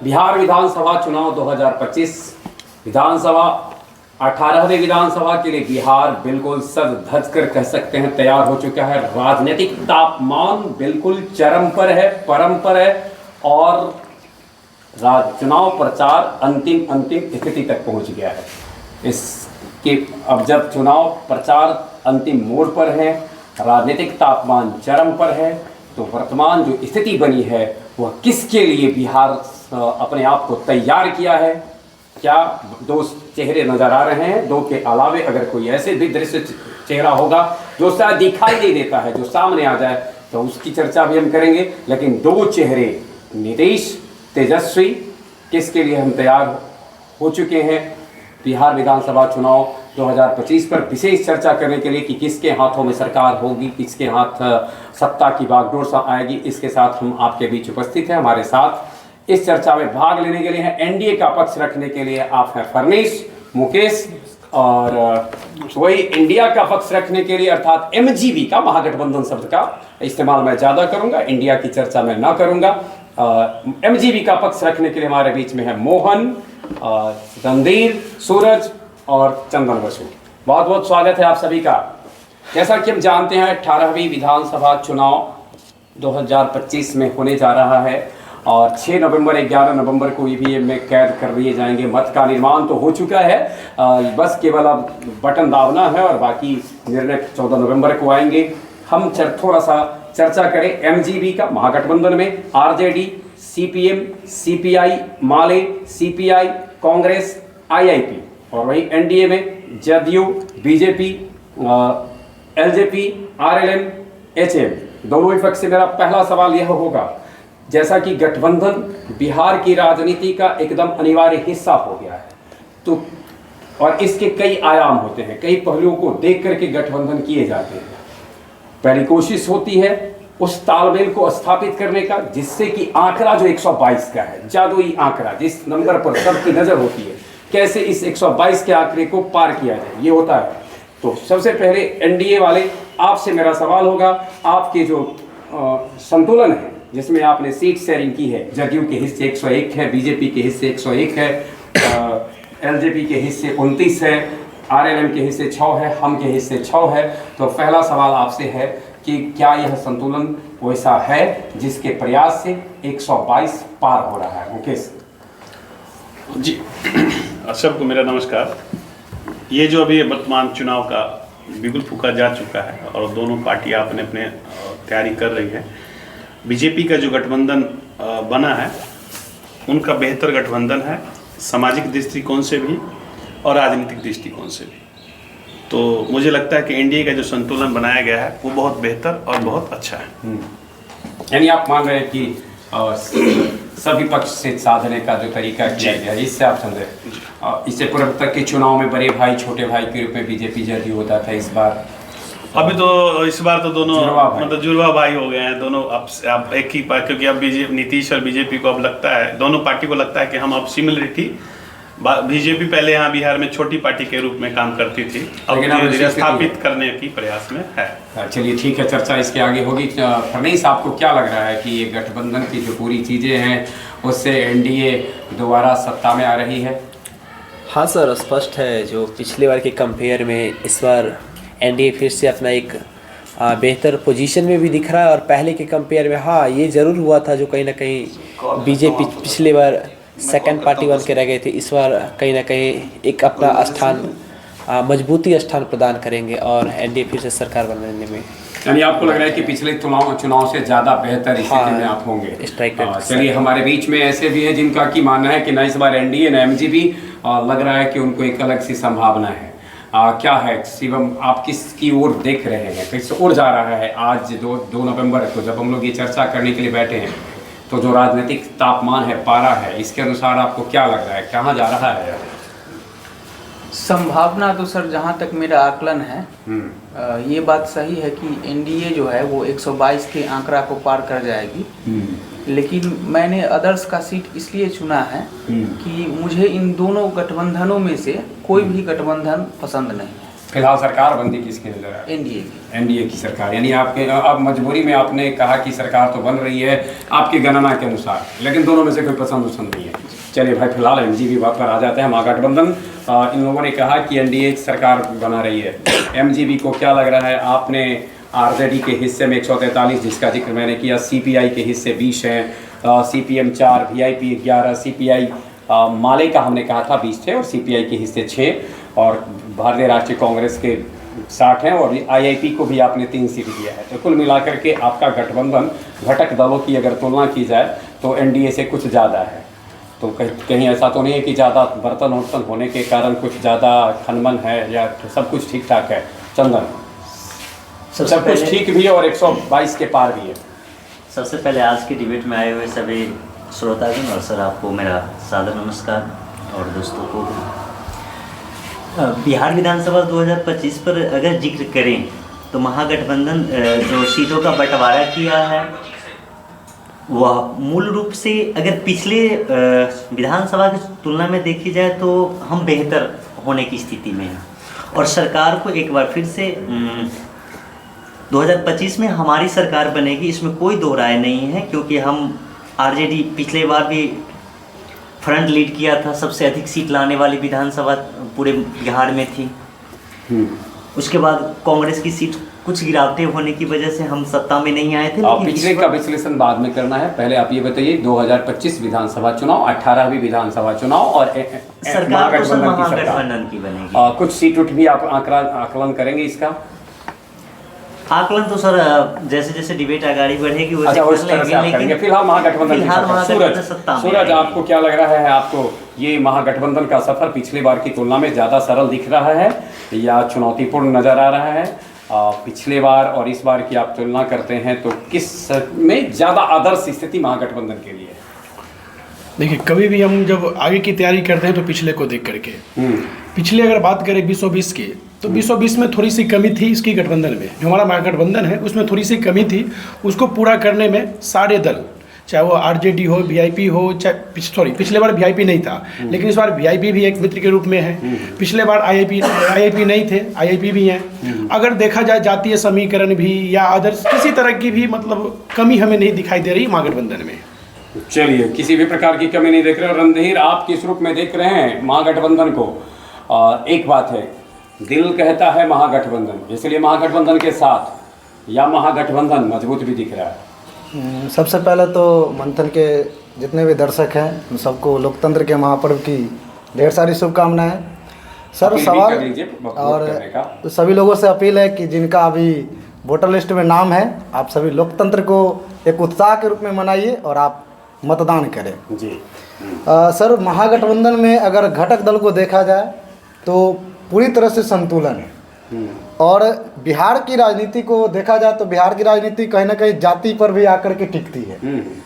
बिहार विधानसभा चुनाव 2025 विधानसभा 18वें विधानसभा के लिए बिहार बिल्कुल सज धज कर कह सकते हैं तैयार हो चुका है। राजनीतिक तापमान बिल्कुल चरम पर है, परम पर है और चुनाव प्रचार अंतिम स्थिति तक पहुंच गया है। इसके अब जब चुनाव प्रचार अंतिम मोड़ पर है, राजनीतिक तापमान चरम पर है, तो वर्तमान जो स्थिति बनी है वह किसके लिए बिहार अपने आप को तैयार किया है। क्या दो चेहरे नजर आ रहे हैं, दो के अलावे अगर कोई ऐसे भी दृश्य चेहरा होगा जो शायद दिखाई नहीं देता है, जो सामने आ जाए, तो उसकी चर्चा भी हम करेंगे। लेकिन दो चेहरे नीतीश, तेजस्वी, किसके लिए हम तैयार हो चुके हैं बिहार विधानसभा चुनाव 2025 पर विशेष चर्चा करने के लिए कि किसके हाथों में सरकार होगी, किसके हाथ सत्ता की बागडोर आएगी। इसके साथ हम आपके बीच उपस्थित हैं। हमारे साथ इस चर्चा में भाग लेने के लिए हैं, एनडीए का पक्ष रखने के लिए आप हैं फर्नीश, मुकेश, और वही इंडिया का पक्ष रखने के लिए अर्थात एमजीबी का, महागठबंधन शब्द का इस्तेमाल मैं ज़्यादा करूंगा, इंडिया की चर्चा मैं ना करूंगा। एमजीबी का पक्ष रखने के लिए हमारे बीच में है मोहन, रणधीर, सूरज और चंदन बसु। बहुत बहुत स्वागत है आप सभी का। जैसा कि हम जानते हैं 18वीं विधानसभा चुनाव 2025 में होने जा रहा है और 6 नवंबर 11 नवंबर को ईवीएम में कैद कर लिए जाएंगे। मत का निर्माण तो हो चुका है, बस केवल अब बटन दाबना है और बाकी निर्णय 14 नवंबर को आएंगे। हम थोड़ा सा चर्चा करें एमजीबी का, महागठबंधन में आरजेडी, सीपीएम, सीपीआई, माले, सीपीआई, कांग्रेस, आईआईपी, और वही एनडीए में JDU, BJP, LJP, RLM, HM. दोनों ही पक्ष से मेरा पहला सवाल यह होगा, जैसा कि गठबंधन बिहार की राजनीति का एकदम अनिवार्य हिस्सा हो गया है, तो और इसके कई आयाम होते हैं, कई पहलुओं को देख करके गठबंधन किए जाते हैं। पहली कोशिश होती है उस तालमेल को स्थापित करने का जिससे कि आंकड़ा जो 122 का है, जादुई आंकड़ा, जिस नंबर पर सबकी नजर होती है, कैसे इस 122 के आंकड़े को पार किया जाए, ये होता है। तो सबसे पहले एनडीए वाले आपसे मेरा सवाल होगा, आपके जो संतुलन है जिसमें आपने सीट शेयरिंग की है, जदयू के हिस्से 101 है, बीजेपी के हिस्से 101 है, एलजेपी के हिस्से 29 है, आरएलएम के हिस्से 6 है, हम के हिस्से 6 है। तो पहला सवाल आपसे है कि क्या यह संतुलन वैसा है जिसके प्रयास से 122 पार हो रहा है। मुकेश जी, सबको मेरा नमस्कार। ये जो अभी वर्तमान चुनाव का बिगुल फूका जा चुका है और दोनों पार्टियां अपने अपने तैयारी कर रही है। बीजेपी का जो गठबंधन बना है उनका बेहतर गठबंधन है, सामाजिक दृष्टिकोण से भी और राजनीतिक दृष्टिकोण से भी। तो मुझे लगता है कि एनडीए का जो संतुलन बनाया गया है वो बहुत बेहतर और बहुत अच्छा है। यानी आप मान रहे हैं कि सभी पक्ष से साधने का जो तरीका किया गया, इससे आप समझे। इससे पूर्व तक के चुनाव में बड़े भाई छोटे भाई के रूप में बीजेपी जदयू होता था, इस बार अभी तो इस बार तो दोनों मतलब जुड़वा भाई हो गए हैं दोनों। अब एक ही पार्टी, क्योंकि अब नीतीश और बीजेपी को अब लगता है, दोनों पार्टी को लगता है कि हम अब सिमिलरिटी, बीजेपी पहले यहाँ बिहार में छोटी पार्टी के रूप में काम करती थी, अब धीरे-धीरे स्थापित करने की प्रयास में है। चलिए ठीक है, चर्चा इसके आगे होगी। फर्नीश, आपको क्या लग रहा है कि ये गठबंधन की जो पूरी चीज़ें हैं उससे एनडीए दोबारा सत्ता में आ रही है? हाँ सर, स्पष्ट है। जो पिछले बार के कंपेयर में इस बार एनडीए फिर से अपना एक बेहतर पोजीशन में भी दिख रहा है, और पहले के कंपेयर में हाँ ये ज़रूर हुआ था जो कहीं ना कहीं बीजेपी पिछले बार सेकंड पार्टी बन के रह गए थे, इस बार कहीं ना कहीं एक अपना स्थान, मजबूती स्थान प्रदान करेंगे और एनडीए फिर से सरकार बनाने में। यानी आपको लग रहा है कि पिछले चुनाव से ज़्यादा बेहतर स्थिति में आप होंगे। चलिए, हमारे बीच में ऐसे भी है जिनका की मानना है कि न इस बार एनडीए न एमजीबी, लग रहा है कि उनको एक अलग सी संभावना है। क्या है शिवम, आप किसकी ओर देख रहे हैं, किस ओर जा रहा है? आज 2 नवंबर को जब हम लोग ये चर्चा करने के लिए बैठे हैं, तो जो राजनीतिक तापमान है, पारा है, इसके अनुसार आपको क्या लग रहा है, कहाँ जा रहा है? संभावना तो सर जहाँ तक मेरा आकलन है, ये बात सही है कि एनडीए जो है वो 122 के आंकड़ा को पार कर जाएगी। लेकिन मैंने अदर्स का सीट इसलिए चुना है कि मुझे इन दोनों गठबंधनों में से कोई भी गठबंधन पसंद नहीं है। फिलहाल सरकार बंदी किसकी नजर है? एनडीए की। एनडीए की सरकार, यानी आपके अब मजबूरी में आपने कहा कि सरकार तो बन रही है आपकी गणना के अनुसार, लेकिन दोनों में से कोई पसंद नहीं है। चलिए भाई, फिलहाल एमजीपी बात पर आ जाते हैं। महागठबंधन, इन लोगों ने कहा कि एनडीए सरकार बना रही है, एमजीपी को क्या लग रहा है? आपने आरजेडी के हिस्से में 143 जिसका जिक्र मैंने किया, सीपीआई के हिस्से 20 हैं, सीपीएम 4, वीआईपी 11, सीपीआई माले का हमने कहा था 20 थे और सीपीआई के हिस्से 6 और भारतीय राष्ट्रीय कांग्रेस के 60 हैं और आईआईपी को भी आपने 3 सीट दिया है। तो कुल मिलाकर के आपका गठबंधन घटक दलों की अगर तुलना की जाए तो एनडीए से कुछ ज़्यादा है। तो कहीं ऐसा तो नहीं है कि ज़्यादा बर्तन वर्तन होने के कारण कुछ ज़्यादा खनमन है, या सब कुछ ठीक ठाक है? चंदन, सब कुछ ठीक भी है और 122 के पार भी है। सबसे पहले आज की डिबेट में आए हुए सभी श्रोतागण और सर आपको मेरा सादर नमस्कार, और दोस्तों को बिहार विधानसभा 2025 पर अगर जिक्र करें तो महागठबंधन जो सीटों का बंटवारा किया है वह मूल रूप से अगर पिछले विधानसभा की तुलना में देखी जाए तो हम बेहतर होने की स्थिति में हैं, और सरकार को एक बार फिर से 2025 में हमारी सरकार बनेगी, इसमें कोई दो राय नहीं है, क्योंकि हम आरजेडी पिछले बार भी फ्रंट लीड किया था, सबसे अधिक सीट लाने वाली विधानसभा पूरे बिहार में थी। उसके बाद कांग्रेस की सीट कुछ गिरावटें होने की वजह से हम सत्ता में नहीं आए थे। पिछले का विश्लेषण बाद में करना है, पहले आप ये बताइए 2025 विधानसभा चुनाव, 18वीं विधानसभा चुनाव और सरकार तो महागठबंधन की बनेगी। कुछ सीट उठ भी आप आकलन करेंगे इसका? आकलन तो सर जैसे जैसे डिबेट आगे बढ़ेगी अच्छा, उस तरह से आप करेंगे। फिलहाल महागठबंधन की सरकार। सूरज, आपको क्या लग रहा है? आपको ये महागठबंधन का सफर पिछली बार की तुलना में ज़्यादा सरल दिख रहा है या चुनौतीपूर्ण नज़र आ रहा है? पिछले बार और इस बार की आप तुलना करते हैं तो किस में ज़्यादा आदर्श स्थिति महागठबंधन के लिए? देखिए, कभी भी हम जब आगे की तैयारी करते हैं तो पिछले को देख करके, पिछले अगर बात करें 2020 की तो 2020 में थोड़ी सी कमी थी इसकी गठबंधन में, जो हमारा महागठबंधन है उसमें थोड़ी सी कमी थी। उसको पूरा करने में सारे दल, चाहे वो आरजेडी हो, वीआईपी हो, चाहे पिछले बार वीआईपी नहीं था लेकिन इस बार वीआईपी भी एक मित्र के रूप में है। पिछले बार आईआईपी नहीं थे, आईआईपी भी हैं। अगर देखा जाए जातीय समीकरण भी या आदर्श किसी तरह की भी मतलब कमी हमें नहीं दिखाई दे रही महागठबंधन में। चलिए, किसी भी प्रकार की कमी नहीं देख रहे। रणधीर, आप किस रूप में देख रहे हैं महागठबंधन को? एक बात है, दिल कहता है महागठबंधन, इसलिए महागठबंधन के साथ, या महागठबंधन मजबूत भी दिख रहा है? सबसे पहले तो मंथन के जितने भी दर्शक हैं उन सबको लोकतंत्र के महापर्व की ढेर सारी शुभकामनाएं। सर, सवाल और सभी लोगों से अपील है कि जिनका अभी वोटर लिस्ट में नाम है, आप सभी लोकतंत्र को एक उत्साह के रूप में मनाइए और आप मतदान करें जी। सर, महागठबंधन में अगर घटक दल को देखा जाए तो पूरी तरह से संतुलन है, और बिहार की राजनीति को देखा जाए तो बिहार की राजनीति कहीं ना कहीं जाति पर भी आकर के टिकती है,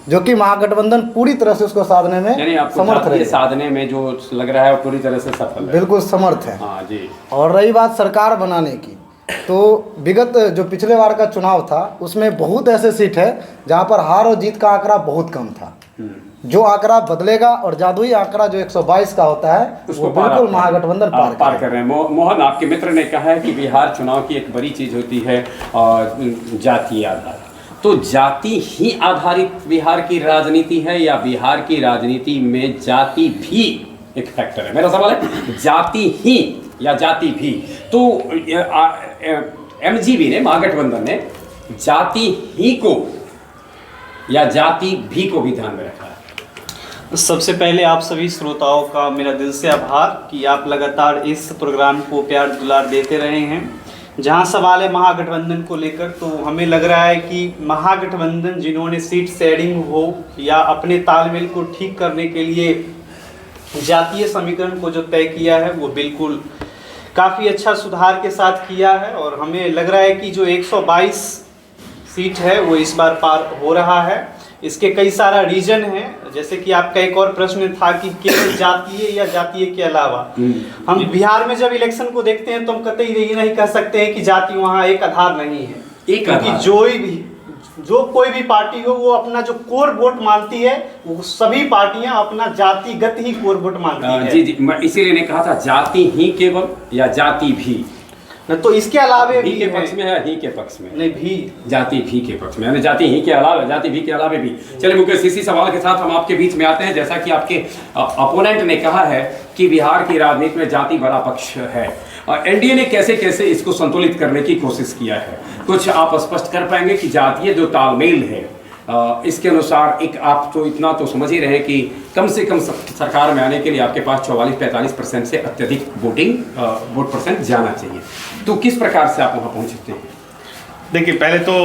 जो कि महागठबंधन पूरी तरह से उसको साधने में समर्थ है। साधने में जो लग रहा है वो पूरी तरह से सफल है, बिल्कुल समर्थ है। हाँ जी। और रही बात सरकार बनाने की, तो विगत जो पिछले बार का चुनाव था उसमें बहुत ऐसे सीट है जहां पर हार और जीत का आंकड़ा बहुत कम था। जो आंकड़ा बदलेगा और जादुई आंकड़ा जो 122 का होता है वो बिल्कुल महागठबंधन पार कर रहे हैं। मोहन, आपके मित्र ने कहा है कि बिहार चुनाव की एक बड़ी चीज होती है जातीय आधार, तो जाति ही आधारित बिहार की राजनीति है या बिहार की राजनीति में जाति भी एक फैक्टर है? मेरा सवाल है, जाति ही या जाति भी? तो एमजीबी ने, महागठबंधन ने जाति ही को या जाति भी को भी ध्यान में रखा है। सबसे पहले आप सभी श्रोताओं का मेरा दिल से आभार कि आप लगातार इस प्रोग्राम को प्यार दुलार देते रहे हैं। जहां सवाल है महागठबंधन को लेकर, तो हमें लग रहा है कि महागठबंधन जिन्होंने सीट शेयरिंग हो या अपने तालमेल को ठीक करने के लिए जातीय समीकरण को जो तय किया है वो बिल्कुल काफ़ी अच्छा सुधार के साथ किया है, और हमें लग रहा है कि जो 122 सीट है वो इस बार पार हो रहा है। इसके कई सारा रीजन है, जैसे कि आपका एक और प्रश्न था कि केवल जातीय या जातीय के अलावा, हम बिहार में जब इलेक्शन को देखते हैं तो हम कतई ये नहीं कह सकते हैं कि जाति वहाँ एक आधार नहीं है, क्योंकि जो कोई भी पार्टी हो वो अपना जो कोर वोट मानती है, वो सभी पार्टियां अपना जातिगत ही कोर वोट मानती है। जी जी, मैं इसीलिए ने कहा था जाति ही केवल या जाति भी। न तो इसके अलावे भी के है। पक्ष में है, ही के पक्ष में नहीं भी जाति भी के पक्ष में, यानी जाति ही के अलावा, जाति भी के अलावे भी। चलिए मुकेश, इसी सवाल के साथ हम आपके बीच में आते हैं। जैसा कि आपके अपोनेंट ने कहा है कि बिहार की राजनीति में जाति बड़ा पक्ष है, एनडीए ने कैसे कैसे इसको संतुलित करने की कोशिश किया है, कुछ आप स्पष्ट कर पाएंगे कि जातीय जो तालमेल है इसके अनुसार एक आप तो इतना तो समझ ही रहे कि कम से कम सरकार में आने के लिए आपके पास 44-45% से अत्यधिक वोट परसेंट जाना चाहिए, तो किस प्रकार से आप वहाँ पहुँच सकते हैं? देखिए, पहले तो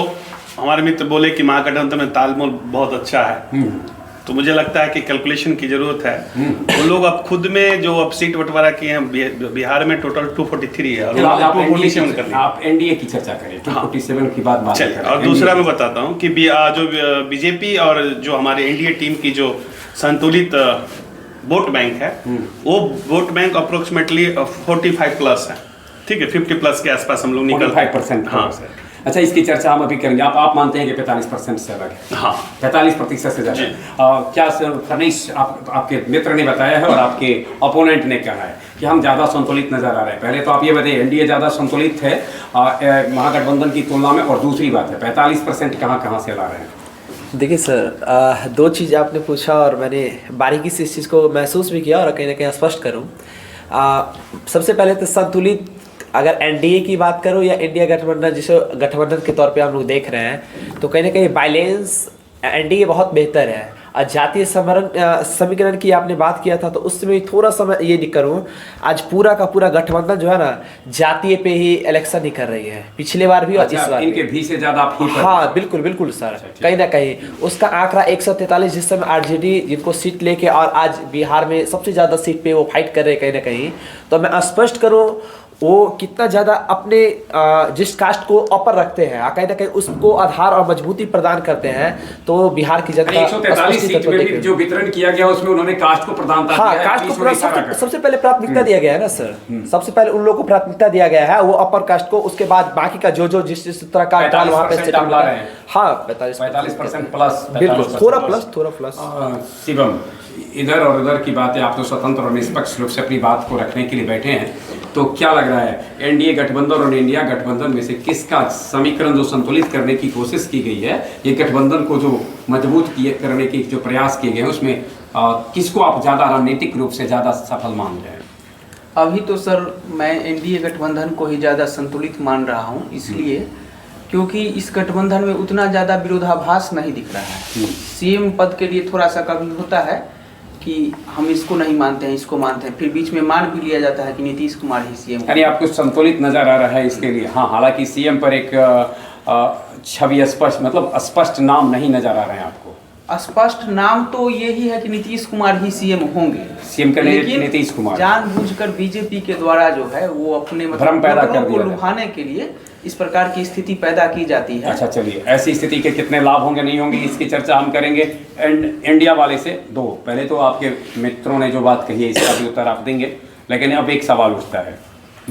हमारे मित्र बोले कि महागठबंधन में तालमेल बहुत अच्छा है, तो मुझे लगता है कि कैलकुलेशन की जरूरत है। वो लोग अब खुद में जो अब सीट बंटवारा किए हैं, बिहार में टोटल 243 है और 247 कर लिया। आप एनडीए की चर्चा करें, 247 की बात चलिए। और दूसरा मैं बताता हूँ कि जो बीजेपी और जो हमारे एनडीए टीम की जो संतुलित वोट बैंक है, वो वोट बैंक अप्रोक्सीमेटली 45 प्लस है, ठीक है, 50 प्लस के आसपास हम लोग निकल 45%। हाँ। अच्छा, इसकी चर्चा हम अभी करेंगे। आप मानते हैं कि 45% से अलग है? हाँ, 45% से ज़्यादा। क्या फर्निश आपके मित्र ने बताया है और आपके अपोनेंट ने कहा है कि हम ज़्यादा संतुलित नज़र आ रहे हैं? पहले तो आप ये बताइए, एनडीए ज़्यादा संतुलित है महागठबंधन की तुलना में, और दूसरी बात है 45% कहाँ से ला रहे हैं? देखिए सर, दो चीज़ आपने पूछा और मैंने बारीकी से इस चीज़ को महसूस भी किया और कहीं ना कहीं स्पष्ट करूँ। सबसे पहले तो संतुलित, अगर एनडीए की बात करूँ या इंडिया गठबंधन, जिसे गठबंधन के तौर पे हम लोग देख रहे हैं, तो कहीं ना कहीं बैलेंस एनडीए बहुत बेहतर है। और जातीय समीकरण की आपने बात किया था, तो उसमें थोड़ा सा मैं ये नहीं करूँ, आज पूरा का पूरा गठबंधन जो है ना जातीय पे ही इलेक्शन ही कर रही है, पिछले बार भी और इस बार इनके भी से ज़्यादा आप ही पर। हाँ बिल्कुल बिल्कुल सर, कहीं ना कहीं उसका आंकड़ा 143, जिस समय आरजेडी जिनको सीट लेके और आज बिहार में सबसे ज़्यादा सीट पे वो फाइट कर रहे हैं कहीं ना कहीं, तो मैं स्पष्ट करूँ वो कितना ज़्यादा अपने जिस कास्ट को अपर रखते हैं, कहीं ना कहीं उसको आधार और मजबूती प्रदान करते हैं, तो बिहार की जनता 143 सीट में भी जो वितरण किया गया उसमें उन्होंने कास्ट को प्रधानता दिया है। कास्ट को सबसे पहले प्राथमिकता दिया गया है ना सर, सबसे पहले उन लोगों को प्राथमिकता दिया गया है, वो अपर कास्ट को, उसके बाद बाकी का जो जिस तरह का वहाँ पे। हाँ 45% प्लस, बिल्कुल, थोड़ा प्लस। शिवम, इधर और उधर की बातें, आप तो स्वतंत्र और निष्पक्ष रूप से अपनी बात को रखने के लिए बैठे हैं, तो क्या लग रहा है एनडीए गठबंधन और इंडिया गठबंधन में से किसका समीकरण जो संतुलित करने की कोशिश की गई है, ये गठबंधन को जो मजबूत करने के जो प्रयास किए गए हैं, उसमें किसको आप ज़्यादा रणनीतिक रूप से ज़्यादा सफल मान रहे हैं? अभी तो सर मैं एनडीए गठबंधन को ही ज़्यादा संतुलित मान रहा हूँ, इसलिए क्योंकि इस गठबंधन में उतना ज़्यादा विरोधाभास नहीं दिख रहा है। सीएम पद के लिए थोड़ा सा कभी होता है कि हम इसको नहीं मानते हैं, इसको मानते हैं, फिर बीच में मान भी लिया जाता है कि नीतीश कुमार ही सीएम। यानी आपको संतुलित नजर आ रहा है इसके लिए? हाँ, हालांकि सीएम पर एक छवि स्पष्ट, मतलब स्पष्ट नाम नहीं नजर आ रहे हैं आपको? स्पष्ट नाम तो यही है कि नीतीश कुमार ही सीएम होंगे। सीएम का नीतीश कुमार जानबूझकर बीजेपी के द्वारा जो है वो अपने भ्रम पैदा कर दिया, लुभाने के लिए इस प्रकार की स्थिति पैदा की जाती है। अच्छा चलिए, ऐसी स्थिति के कितने लाभ होंगे नहीं होंगे इसकी चर्चा हम करेंगे। एंड इंडिया वाले से दो, पहले तो आपके मित्रों ने जो बात कही है इसका भी उत्तर आप देंगे, लेकिन अब एक सवाल उठता है,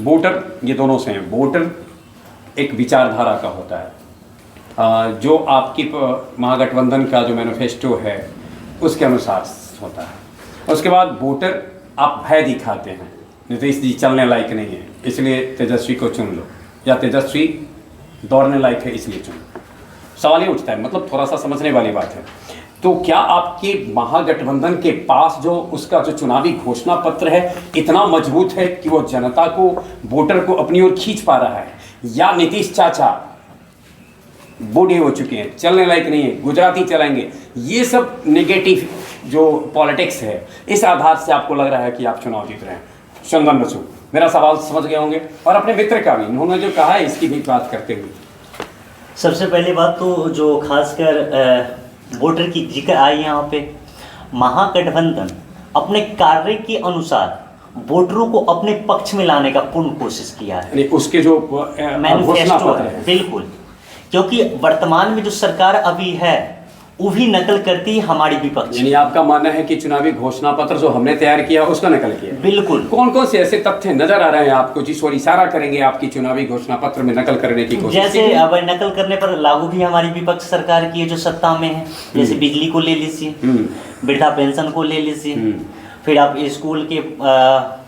वोटर, ये दोनों से हैं, वोटर एक विचारधारा का होता है, जो आपकी महागठबंधन का जो मैनिफेस्टो है उसके अनुसार होता है। उसके बाद वोटर आप भय दिखाते हैं, नीतीश जी चलने लायक नहीं है इसलिए तेजस्वी को चुन लो, या तेजस्वी दौड़ने लायक है इसलिए चुन लो। सवाल ये उठता है, मतलब थोड़ा सा समझने वाली बात है। तो क्या आपके महागठबंधन के पास जो उसका जो चुनावी घोषणा पत्र है इतना मजबूत है कि वो जनता को, वोटर को अपनी ओर खींच पा रहा है, या नीतीश चाचा बूढ़े हो चुके हैं, चलने लायक नहीं है, गुजराती चलाएंगे, ये सब नेगेटिव जो पॉलिटिक्स है, इस आधार से आपको लग रहा है कि आप चुनाव जीत रहे हैं? चंदन बसु, मेरा सवाल समझ गए होंगे, और अपने मित्र का भी, उन्होंने जो कहा है इसकी भी बात करते हुए। सबसे पहली बात तो जो खासकर वोटर की जिक्र आई यहाँ पे, महागठबंधन अपने कार्य के अनुसार वोटरों को अपने पक्ष में लाने का पूर्ण कोशिश किया है। उसके जो मैनिफेस्टो है, बिल्कुल, क्योंकि वर्तमान में जो सरकार अभी है वो भी नकल करती है हमारी विपक्ष। यानी आपका मानना है कि चुनावी घोषणा पत्र जो हमने तैयार किया उसका नकल किया? बिल्कुल। कौन कौन से ऐसे तथ्य नजर आ रहे हैं आपको जिस ओर इशारा करेंगे आपकी चुनावी घोषणा पत्र में नकल करने की कोशिश? जैसे अब नकल करने पर लागू भी हमारी विपक्ष सरकार की है जो सत्ता में है, जैसे बिजली को ले लीजिए, वृद्धा पेंशन को ले लीजिए, फिर आप स्कूल के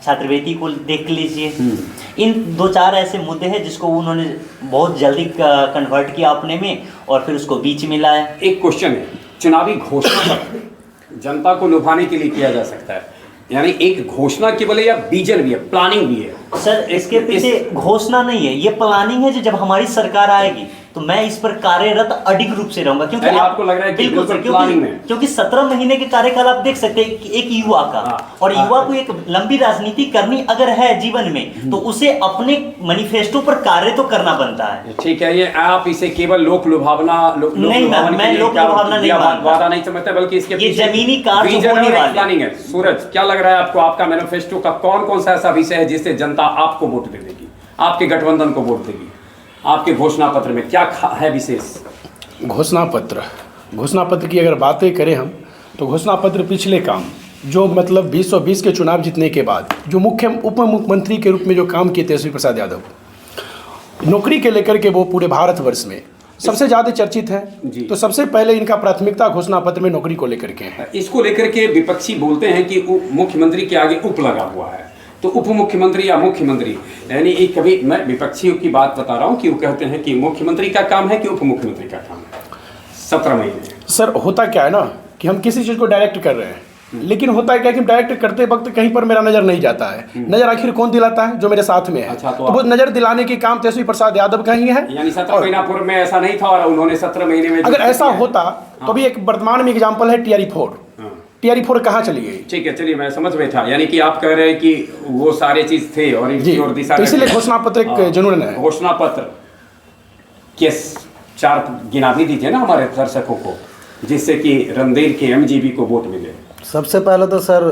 छात्रवृत्ति को देख लीजिए। इन 2-4 ऐसे मुद्दे हैं जिसको उन्होंने बहुत जल्दी कन्वर्ट किया अपने में और फिर उसको बीच में लाया। एक क्वेश्चन है, चुनावी घोषणा पत्र जनता को लुभाने के लिए किया जा सकता है, यानी एक घोषणा केवल है या विजन भी है, प्लानिंग भी है? सर इसके पीछे घोषणा नहीं है, ये प्लानिंग है। जो जब हमारी सरकार आएगी तो मैं इस पर कार्यरत अडिग रूप से रहूंगा, क्योंकि आपको लग रहा है कि बिल्कुल सर, क्योंकि 17 महीने के कार्यकाल आप देख सकते हैं एक युवा का, और युवा को एक लंबी राजनीति करनी अगर है जीवन में तो उसे अपने मैनिफेस्टो पर कार्य तो करना बनता है। ठीक है, ये आप इसे केवल लोक लुभावना नहीं, मैं लोक लुभावना नहीं वादा नहीं समझता, बल्कि इसके ये जमीनी कार्य होने वाले प्लानिंग है। सूरज, क्या लग रहा है आपको, आपका मैनिफेस्टो का कौन कौन सा ऐसा विषय है जिससे जनता आपको वोट दे देगी, आपके गठबंधन को वोट देगी? आपके घोषणा पत्र में क्या है विशेष? घोषणा पत्र की अगर बातें करें हम तो घोषणा पत्र पिछले काम जो मतलब 2020 के चुनाव जीतने के बाद जो उप मुख्यमंत्री के रूप में जो काम किए तेजस्वी प्रसाद यादव, नौकरी के लेकर के वो पूरे भारतवर्ष में सबसे ज़्यादा चर्चित हैं। तो सबसे पहले इनका प्राथमिकता घोषणा पत्र में नौकरी को लेकर के है। इसको लेकर के विपक्षी बोलते हैं कि मुख्यमंत्री के आगे उप लगा हुआ है, तो उप मुख्यमंत्री या मुख्यमंत्री, यानी एक कभी मैं विपक्षियों की बात बता रहा हूं कि वो कहते हैं कि मुख्यमंत्री का काम है कि उप मुख्यमंत्री का काम है 17 महीने। सर होता क्या है ना कि हम किसी चीज़ को डायरेक्ट कर रहे हैं, लेकिन होता है क्या कि डायरेक्ट करते वक्त कहीं पर मेरा नज़र नहीं जाता है। नज़र आखिर कौन दिलाता है? जो मेरे साथ में है। अच्छा, तो वो नज़र दिलाने के काम तेजस्वी प्रसाद यादव का ही है। यानी 17 महीना पूर्व में ऐसा नहीं था और उन्होंने 17 महीने में अगर ऐसा होता तो भी एक वर्तमान में एग्जाम्पल है TRE 4 कहाँ चली गई? ठीक है, चलिए मैं समझ बैठा, यानी कि आप कह रहे हैं कि वो सारे चीज थे और और दिशा, तो इसीलिए घोषणा पत्र एक जुनून है। घोषणा पत्र के 4 गिना भी दीजिए ना हमारे दर्शकों को, जिससे कि रणधीर के MGB को वोट मिले। सबसे पहले तो सर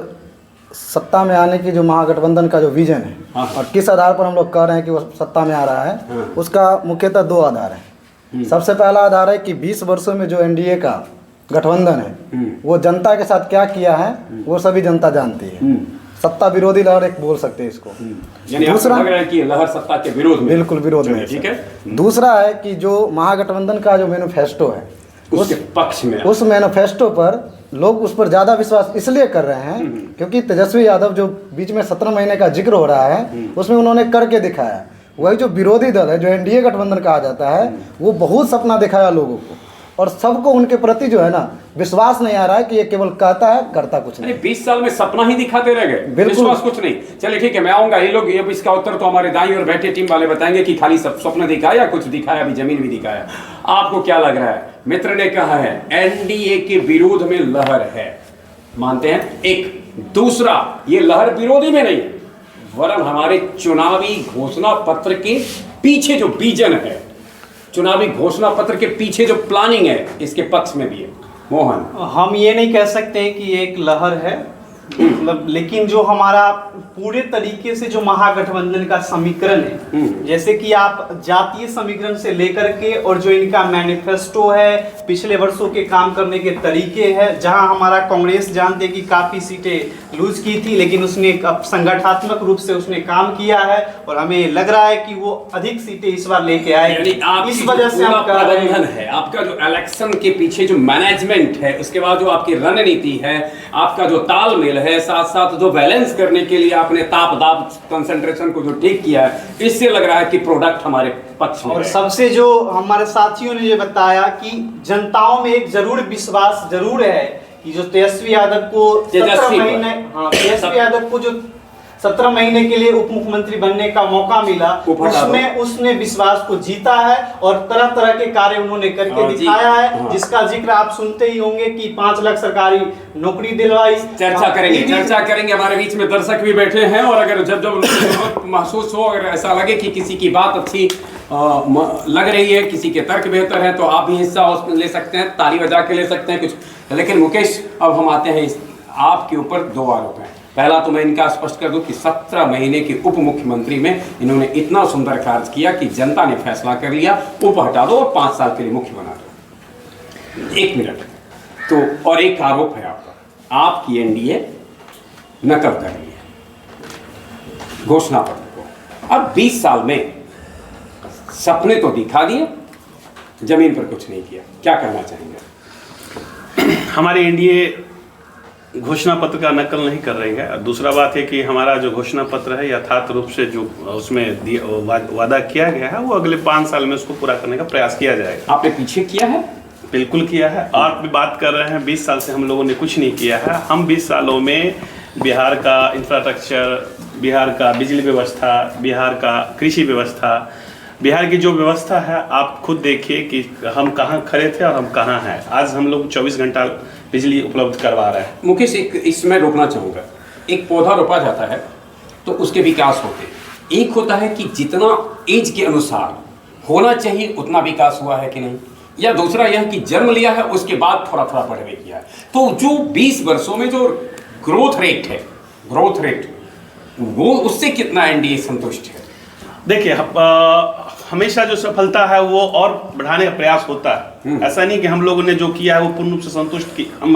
सत्ता में आने की जो महागठबंधन का जो विजन है और किस आधार पर हम लोग कह रहे हैं कि वो सत्ता में आ रहा है, उसका मुख्यतः 2 आधार है। सबसे पहला आधार है कि 20 वर्षों में जो NDA का गठबंधन है वो जनता के साथ क्या किया है वो सभी जनता जानती है। सत्ता विरोधी लहर एक बोल सकते हैं इसको। यानी दूसरा लग रहा है कि लहर सत्ता के विरोध में, बिल्कुल विरोध में, ठीक है। दूसरा है कि जो महागठबंधन का जो मैनिफेस्टो है उसके पक्ष में, उस मैनिफेस्टो पर लोग उस पर ज़्यादा विश्वास इसलिए कर रहे हैं क्योंकि तेजस्वी यादव जो बीच में 17 महीने का जिक्र हो रहा है उसमें उन्होंने करके दिखाया। वही जो विरोधी दल है जो NDA गठबंधन कहा जाता है वो बहुत सपना दिखाया लोगों को, और सबको उनके प्रति जो है ना विश्वास नहीं आ रहा है कि ये केवल कहता है करता कुछ नहीं। 20 साल में सपना ही दिखाते रह गए, विश्वास कुछ नहीं। चलिए ठीक है, मैं आऊंगा। ये लोग, ये इसका उत्तर तो हमारे दाईं और बैठे टीम वाले बताएंगे कि खाली सपना दिखाया, कुछ दिखाया भी, जमीन भी दिखाया। आपको क्या लग रहा है? मित्र ने कहा है NDA के विरोध में लहर है, मानते हैं। एक दूसरा, ये लहर विरोधी में नहीं वरन हमारे चुनावी घोषणा पत्र के पीछे जो विजन है, चुनावी घोषणा पत्र के पीछे जो प्लानिंग है, इसके पक्ष में भी है। मोहन, हम ये नहीं कह सकते हैं कि एक लहर है, मतलब लेकिन जो हमारा पूरे तरीके से जो महागठबंधन का समीकरण है, जैसे कि आप जातीय समीकरण से लेकर के और जो इनका मैनिफेस्टो है, पिछले वर्षों के काम करने के तरीके हैं, जहां हमारा कांग्रेस जानते कि काफ़ी सीटें लूज की थी लेकिन उसने संगठनात्मक रूप से उसने काम किया है और हमें लग रहा है कि वो अधिक सीटें इस बार लेके आएगी। इस वजह से आप प्रबंधन है आपका, जो इलेक्शन के पीछे जो मैनेजमेंट है, उसके बाद जो आपकी रणनीति है, आपका जो तालमेल है, साथ साथ जो बैलेंस करने के लिए आपने ताप दाप कंसंट्रेशन को जो ठीक किया है, इससे लग रहा है कि प्रोडक्ट हमारे पक्ष में और है। सबसे जो हमारे साथियों ने ये बताया कि जनताओं में एक जरूर विश्वास जरूर है कि जो तेजस्वी यादव को 17 महीने, हाँ, तेजस्वी यादव को जो 17 महीने के लिए उप मुख्यमंत्री बनने का मौका मिला, उसमें उसने विश्वास को जीता है और तरह तरह के कार्य उन्होंने करके दिखाया है, जिसका जिक्र आप सुनते ही होंगे कि 5 लाख सरकारी नौकरी दिलवाई। चर्चा करेंगे हमारे बीच में दर्शक भी बैठे हैं, और अगर जब महसूस हो, अगर ऐसा लगे कि किसी की बात अच्छी लग रही है, किसी के तर्क बेहतर है, तो आप भी हिस्सा उसमें ले सकते हैं, ताली बजा के ले सकते हैं कुछ। लेकिन मुकेश, अब हम आते हैं आपके ऊपर 2 आरोप हैं। पहला तो मैं इनका स्पष्ट कर दूं कि 17 महीने के उप मुख्यमंत्री में इन्होंने इतना सुंदर कार्य किया कि जनता ने फैसला कर लिया, उप हटा दो और 5 साल के लिए मुख्य बना दो। 1 मिनट तो, और एक आरोप है आपकी NDA नकल कर रही है घोषणा पत्र को। अब 20 साल में सपने तो दिखा दिए, जमीन पर कुछ नहीं किया, क्या करना चाहेंगे? हमारे NDA घोषणा पत्र का नकल नहीं कर रही है। दूसरा बात है कि हमारा जो घोषणा पत्र है यथार्थ रूप से जो उसमें वादा किया गया है वो अगले 5 साल में उसको पूरा करने का प्रयास किया जाएगा। आपने पीछे किया है? बिल्कुल किया है। आप भी बात कर रहे हैं 20 साल से हम लोगों ने कुछ नहीं किया है। हम 20 सालों में बिहार का इंफ्रास्ट्रक्चर, बिहार का बिजली व्यवस्था, बिहार का कृषि व्यवस्था, बिहार की जो व्यवस्था है आप खुद देखिए कि हम कहाँ खड़े थे और हम कहाँ हैं। आज हम लोग 24 घंटा बिजली उपलब्ध करवा रहे हैं। मुकेश, एक इसमें रोकना चाहूँगा। एक पौधा रोपा जाता है तो उसके विकास होते हैं। एक होता है कि जितना एज के अनुसार होना चाहिए उतना विकास हुआ है कि नहीं, या दूसरा यह कि जन्म लिया है उसके बाद थोड़ा थोड़ा बढ़वे किया है। तो जो 20 वर्षों में जो ग्रोथ रेट वो उससे कितना एनडीए संतुष्ट है? देखिए हमेशा जो सफलता है वो और बढ़ाने का प्रयास होता है। ऐसा नहीं कि हम लोगों ने जो किया है वो पूर्ण रूप से संतुष्ट की हम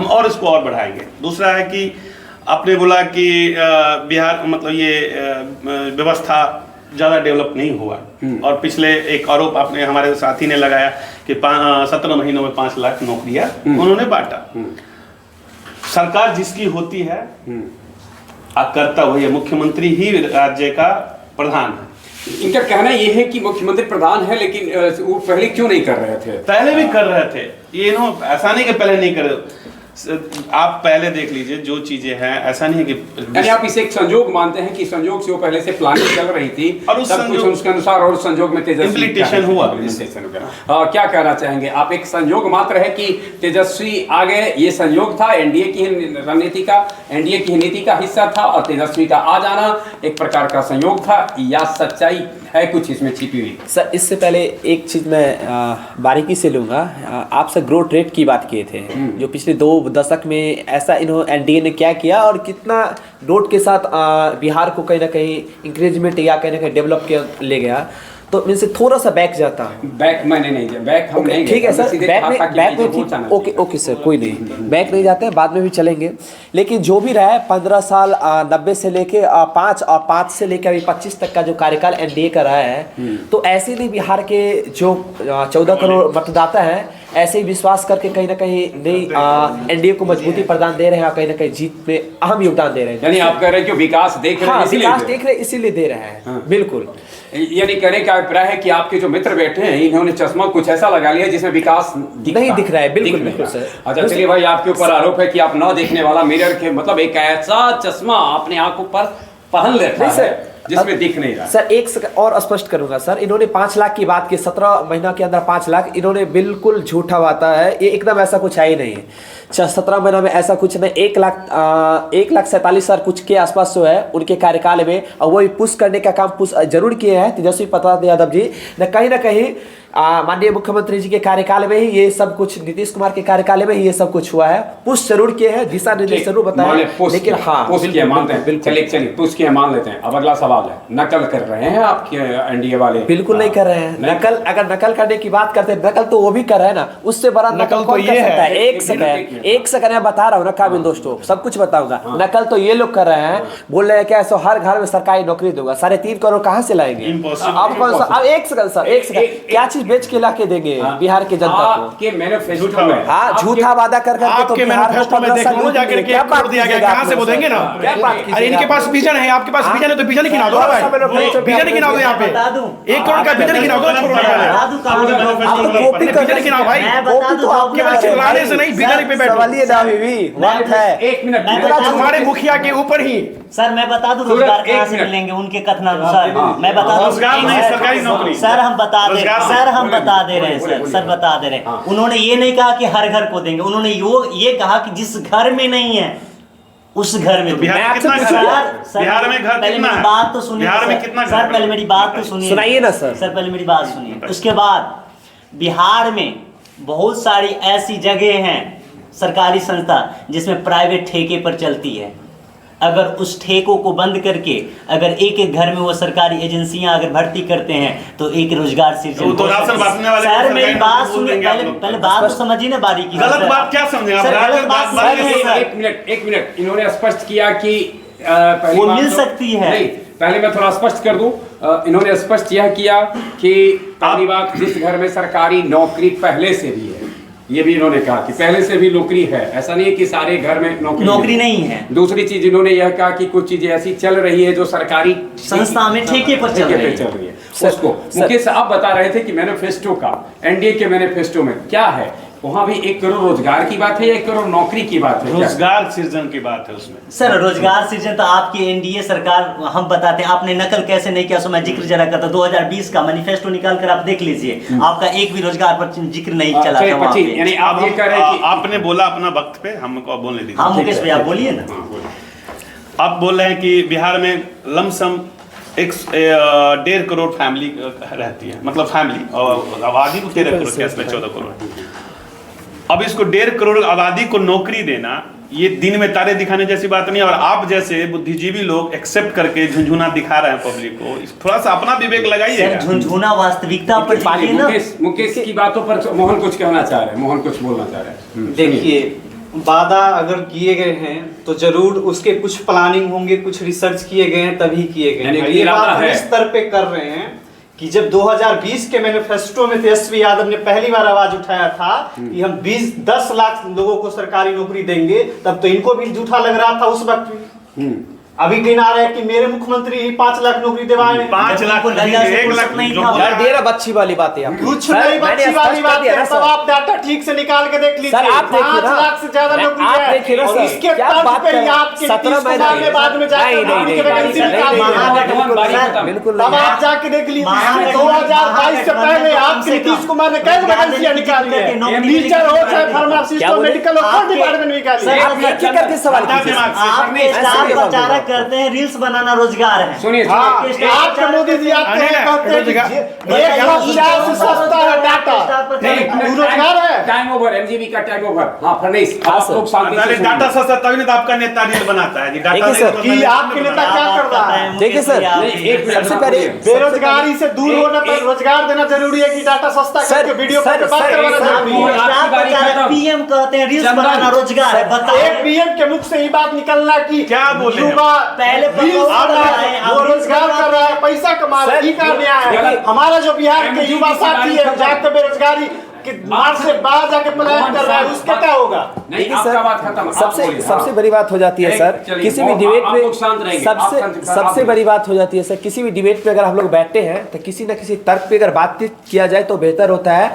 और इसको और बढ़ाएंगे। दूसरा है कि आपने बोला कि बिहार मतलब ये व्यवस्था ज़्यादा डेवलप नहीं हुआ, और पिछले एक आरोप आपने हमारे साथी ने लगाया कि 17 महीनों में 5 लाख नौकरियां उन्होंने बांटा। सरकार जिसकी होती है करता वही है। मुख्यमंत्री ही राज्य का प्रधान है। इनका कहना यह है कि मुख्यमंत्री प्रधान है, लेकिन वो पहले क्यों नहीं कर रहे थे? पहले भी कर रहे थे। ये ऐसा नहीं कि पहले नहीं कर रहे। आप पहले देख लीजिए जो चीजें हैं, ऐसा नहीं है कि यानी आप इसे एक संजोग मानते हैं कि संजोग से वो पहले से प्लानिंग चल रही थी और उस कुछ उसके अनुसार और संजोग में इम्प्लीमेंटेशन हुआ। क्या कहना चाहेंगे आप? एक संयोग मात्र है कि तेजस्वी आ गए, ये संयोग था, एनडीए की रणनीति का, एनडीए की नीति का हिस्सा था, और तेजस्वी का आ जाना एक प्रकार का संयोग था, या सच्चाई है कुछ इसमें छिपी हुई? सर, इससे पहले एक चीज़ मैं बारीकी से लूँगा। आपसे ग्रोथ रेट की बात किए थे, जो पिछले 2 दशक में ऐसा एनडीए ने क्या किया और कितना ग्रोथ के साथ बिहार को कहीं ना कहीं इंक्रेजमेंट या कहीं ना कहीं डेवलप किया ले गया। तो इनसे थोड़ा सा बैक जाता हूँ। बैक मैंने नहीं, बैक हम नहीं, ठीक है सर, बैक में ठीक, ओके सर, कोई नहीं, बैक नहीं जाते हैं, बाद में भी चलेंगे। लेकिन जो भी रहा है 15 साल 90 से लेके 5 और 5 से लेकर अभी 25 तक का जो कार्यकाल एनडीए का रहा है, तो ऐसे नहीं बिहार के जो 14 करोड़ मतदाता हैं ऐसे ही विश्वास करके कहीं ना कहीं नई एनडीए को मजबूती प्रदान दे रहे हैं और कहीं ना कहीं जीत में अहम योगदान दे रहे हैं। यानी आप कह रहे हैं कि विकास देख रहे हैं, विकास देख रहे इसीलिए दे रहे हैं। बिल्कुल, यानी कहने का अभिप्राय है कि आपके जो मित्र बैठे हैं इन्होंने चश्मा कुछ ऐसा लगा लिया जिसमें विकास नहीं दिख रहा है। बिल्कुल सर। अच्छा चलिए भाई, आपके ऊपर आरोप है कि आप न देखने वाला मिरर के मतलब एक ऐसा चश्मा आपने आंखों पर पहन लेता है जिसमें दिख नहीं रहा। सर एक और स्पष्ट करूंगा सर, इन्होंने 5 लाख की बात की, 17 महीना के अंदर 5 लाख, इन्होंने बिल्कुल झूठा बाता है। ये एकदम ऐसा कुछ है ही नहीं। 17 महीना में ऐसा कुछ नहीं। 1,47,000 कुछ के आसपास जो है उनके कार्यकाल में, और वही पुश करने का काम पुश जरूर किए हैं तेजस्वी प्रसाद यादव जी ने। कहीं ना कहीं माननीय मुख्यमंत्री जी के कार्यकाल में ही ये सब कुछ, नीतीश कुमार के कार्यकाल में ही ये सब कुछ हुआ है। पुश जरूर किए हैं, दिशा निर्देश जरूर बताया, लेकिन हाँ चलिए पुश किए मान लेते हैं। अब अगला सवाल है, नकल कर रहे हैं आपके एनडीए वाले? बिल्कुल नहीं कर रहे हैं नकल। अगर नकल करने की बात करते हैं, नकल तो वो भी कर रहे हैं ना, उससे बड़ा नकल कौन कर सकता है? एक सेकंड मैं बता रहा हूँ ना काबिल दोस्तों, सब कुछ बताऊंगा। नकल तो ये लोग कर रहे हैं, बोल रहे हैं क्या सो हर घर में सरकारी नौकरी दूंगा। 3.5 करोड़ कहाँ से लाएंगे? अब कौन सा? अब एक सेकंड सर, एक सेकंड, क्या चीज बेच के ला के देंगे बिहार के जनता को? आपके मैनिफेस्टो में झूठा वादा कर करके तो बिहार को 15 साल जाकर के करोड़ दिया गया, कहाँ से वो देंगे ना? अरे इनके पास विजन है, आपके पास विजन है तो विजन गिना दो भाई, विजन गिना दो। यहाँ पे 1 करोड़ का विजन गिना दो, विजन गिनाओ भाई। केवल चिल्लाने से नहीं, विजन पे बैठो। 1 मिनट, तुम्हारे मुखिया के ऊपर ही सर मैं बता दूं रोजगार कहाँ से मिलेंगे उनके कथनानुसार। मैं बता दूं सरकारी नौकरी। सर हम बता दे रहे हैं सर बता दे रहे हैं। उन्होंने ये नहीं कहा कि हर घर को देंगे, उन्होंने ये कहा कि जिस घर में नहीं है उस घर में। बिहार में घर पहले मेरी बात तो सुनिए सर, पहले मेरी बात तो सुनिए, सुनाइए ना सर। सर पहले मेरी बात सुनिए। उसके बाद बिहार में बहुत सारी ऐसी जगह हैं सरकारी संस्था जिसमें प्राइवेट ठेके पर चलती है। अगर उस ठेकों को बंद करके अगर एक एक घर में वो सरकारी एजेंसियां अगर भर्ती करते हैं तो एक रोजगार सृजन। तो राशन बांटने वाले सर मेरी बात सुनिए, पहले बात तो समझिए ना बारीकी। गलत बात क्या समझे आप? एक मिनट, इन्होंने स्पष्ट किया कि वो मिल सकती है। नहीं, पहले मैं थोड़ा स्पष्ट कर दूं। इन्होंने स्पष्ट यह किया कि पहली बात, जिस घर में सरकारी नौकरी पहले से भी है ये भी इन्होंने कहा कि पहले से भी नौकरी है, ऐसा नहीं है कि सारे घर में नौकरी नहीं है। दूसरी चीज इन्होंने यह कहा कि कुछ चीजें ऐसी चल रही है जो सरकारी संस्था में ठेके पर चल रही है। उसको मुकेश आप बता रहे थे कि मैनिफेस्टो का, एनडीए के मैनिफेस्टो में क्या है, वहाँ भी 1 करोड़ रोजगार की बात है या 1 करोड़ नौकरी की बात है? रोजगार सृजन की बात है उसमें। सर रोजगार सृजन तो आपकी एनडीए सरकार, हम बताते हैं आपने नकल कैसे नहीं किया, सो मैं जिक्र जरा करता। 2020 का मैनिफेस्टो निकाल कर आप देख लीजिए, आपका एक भी रोजगार पर जिक्र नहीं चला था वहाँ पे। यानी आप ये कह रहे हैं कि आपने बोला अपना वक्त पे, हमको बोलने दीजिए। हाँ मुकेश भाई आप बोलिए ना। आप बोल रहे हैं कि बिहार में लमसम 1.5 करोड़ फैमिली रहती है, मतलब फैमिली, और आबादी को 13 करोड़ के 14 करोड़। अब इसको 1.5 करोड़ आबादी को नौकरी देना, ये दिन में तारे दिखाने जैसी बात नहीं है। और आप जैसे बुद्धिजीवी लोग एक्सेप्ट करके झुंझुना दिखा रहे हैं पब्लिक को, थोड़ा सा अपना विवेक लगाइए। झुंझुना वास्तविकता पर पालिए ना। मुकेश की बातों पर मोहन कुछ कहना चाह रहे हैं, मोहन कुछ बोलना चाह रहे हैं। देखिए, वादा अगर किए गए हैं तो जरूर उसके कुछ प्लानिंग होंगे, कुछ रिसर्च किए गए हैं तभी किए गए हैं। ये बात हम इस स्तर पे कर रहे हैं कि जब 2020 के मैनिफेस्टो में तेजस्वी यादव ने पहली बार आवाज उठाया था कि हम 10 लाख लोगों को सरकारी नौकरी देंगे, तब तो इनको भी झूठा लग रहा था उस वक्त भी। अभी गिना रहे हैं कि मेरे मुख्यमंत्री ही 5 लाख नौकरी दिलवाए। 5 लाख को 1 लाख नहीं था यार, देर बच्ची वाली बात है। कुछ नहीं बच्ची वाली बात है, सब आप डाटा ठीक से निकाल के देख लीजिए। 5 लाख से ज्यादा नौकरी है और इसके तर्ज पे ही आपके नीतीश कुमार ने बाद में जाकर नौकरी की वैकेंसी निकाली है। बिल्कुल तब आप जाके देख लीजिए 2022 से पहले आपके नीतीश कुमार ने कई वैकेंसियां निकाली है, टीचर हो चाहे फार्मासिस्ट हो, मेडिकल हो, कोई डिपार्टमेंट निकाली है। आप एक करके सवाल कीजिए। आपने स्टार प्रचारक करते हैं, रील्स बनाना रोजगार है। सुनिए, आपके मोदी जी आते हैं कहते हैं कि 1 लाख से सस्ता है डाटा, रोजगार है। टाइम ओवर, एमजीबी का टाइम ओवर। हाँ फर्नेस, आप लोग शांति से सुनिए। डाटा सस्ता तभी नहीं तो आपका नेता रील बनाता है जी। डाटा देखिए सर, कि आपके नेता क्या कर रहा है। देखिए सर, सबसे पहले बेरोजगारी से दूर होने पर रोजगार देना जरूरी है कि डाटा सस्ता करके वीडियो कॉल पे बात करवाना जरूरी है। स्टार प्रचारक पीएम कहते हैं रील्स बनाना रोजगार है। बताओ एक पीएम के मुख से ही बात निकलना कि क्या बोले युवा पहले वो रोजगार कर रहा है, पैसा कमा रहा है, ये कर रहा है। हमारा जो बिहार के युवा साथी है जाके बेरोजगारी कि मार्च से बाहर जाके पलायन कर रहा है, उसका क्या होगा? नहीं, आपका बात खत्म। सबसे बड़ी बात हो जाती है सर, किसी भी डिबेट में सबसे बड़ी बात हो जाती है सर, किसी भी डिबेट पे अगर हम लोग बैठते हैं तो किसी न किसी तर्क पे अगर बातचीत किया जाए तो बेहतर होता है।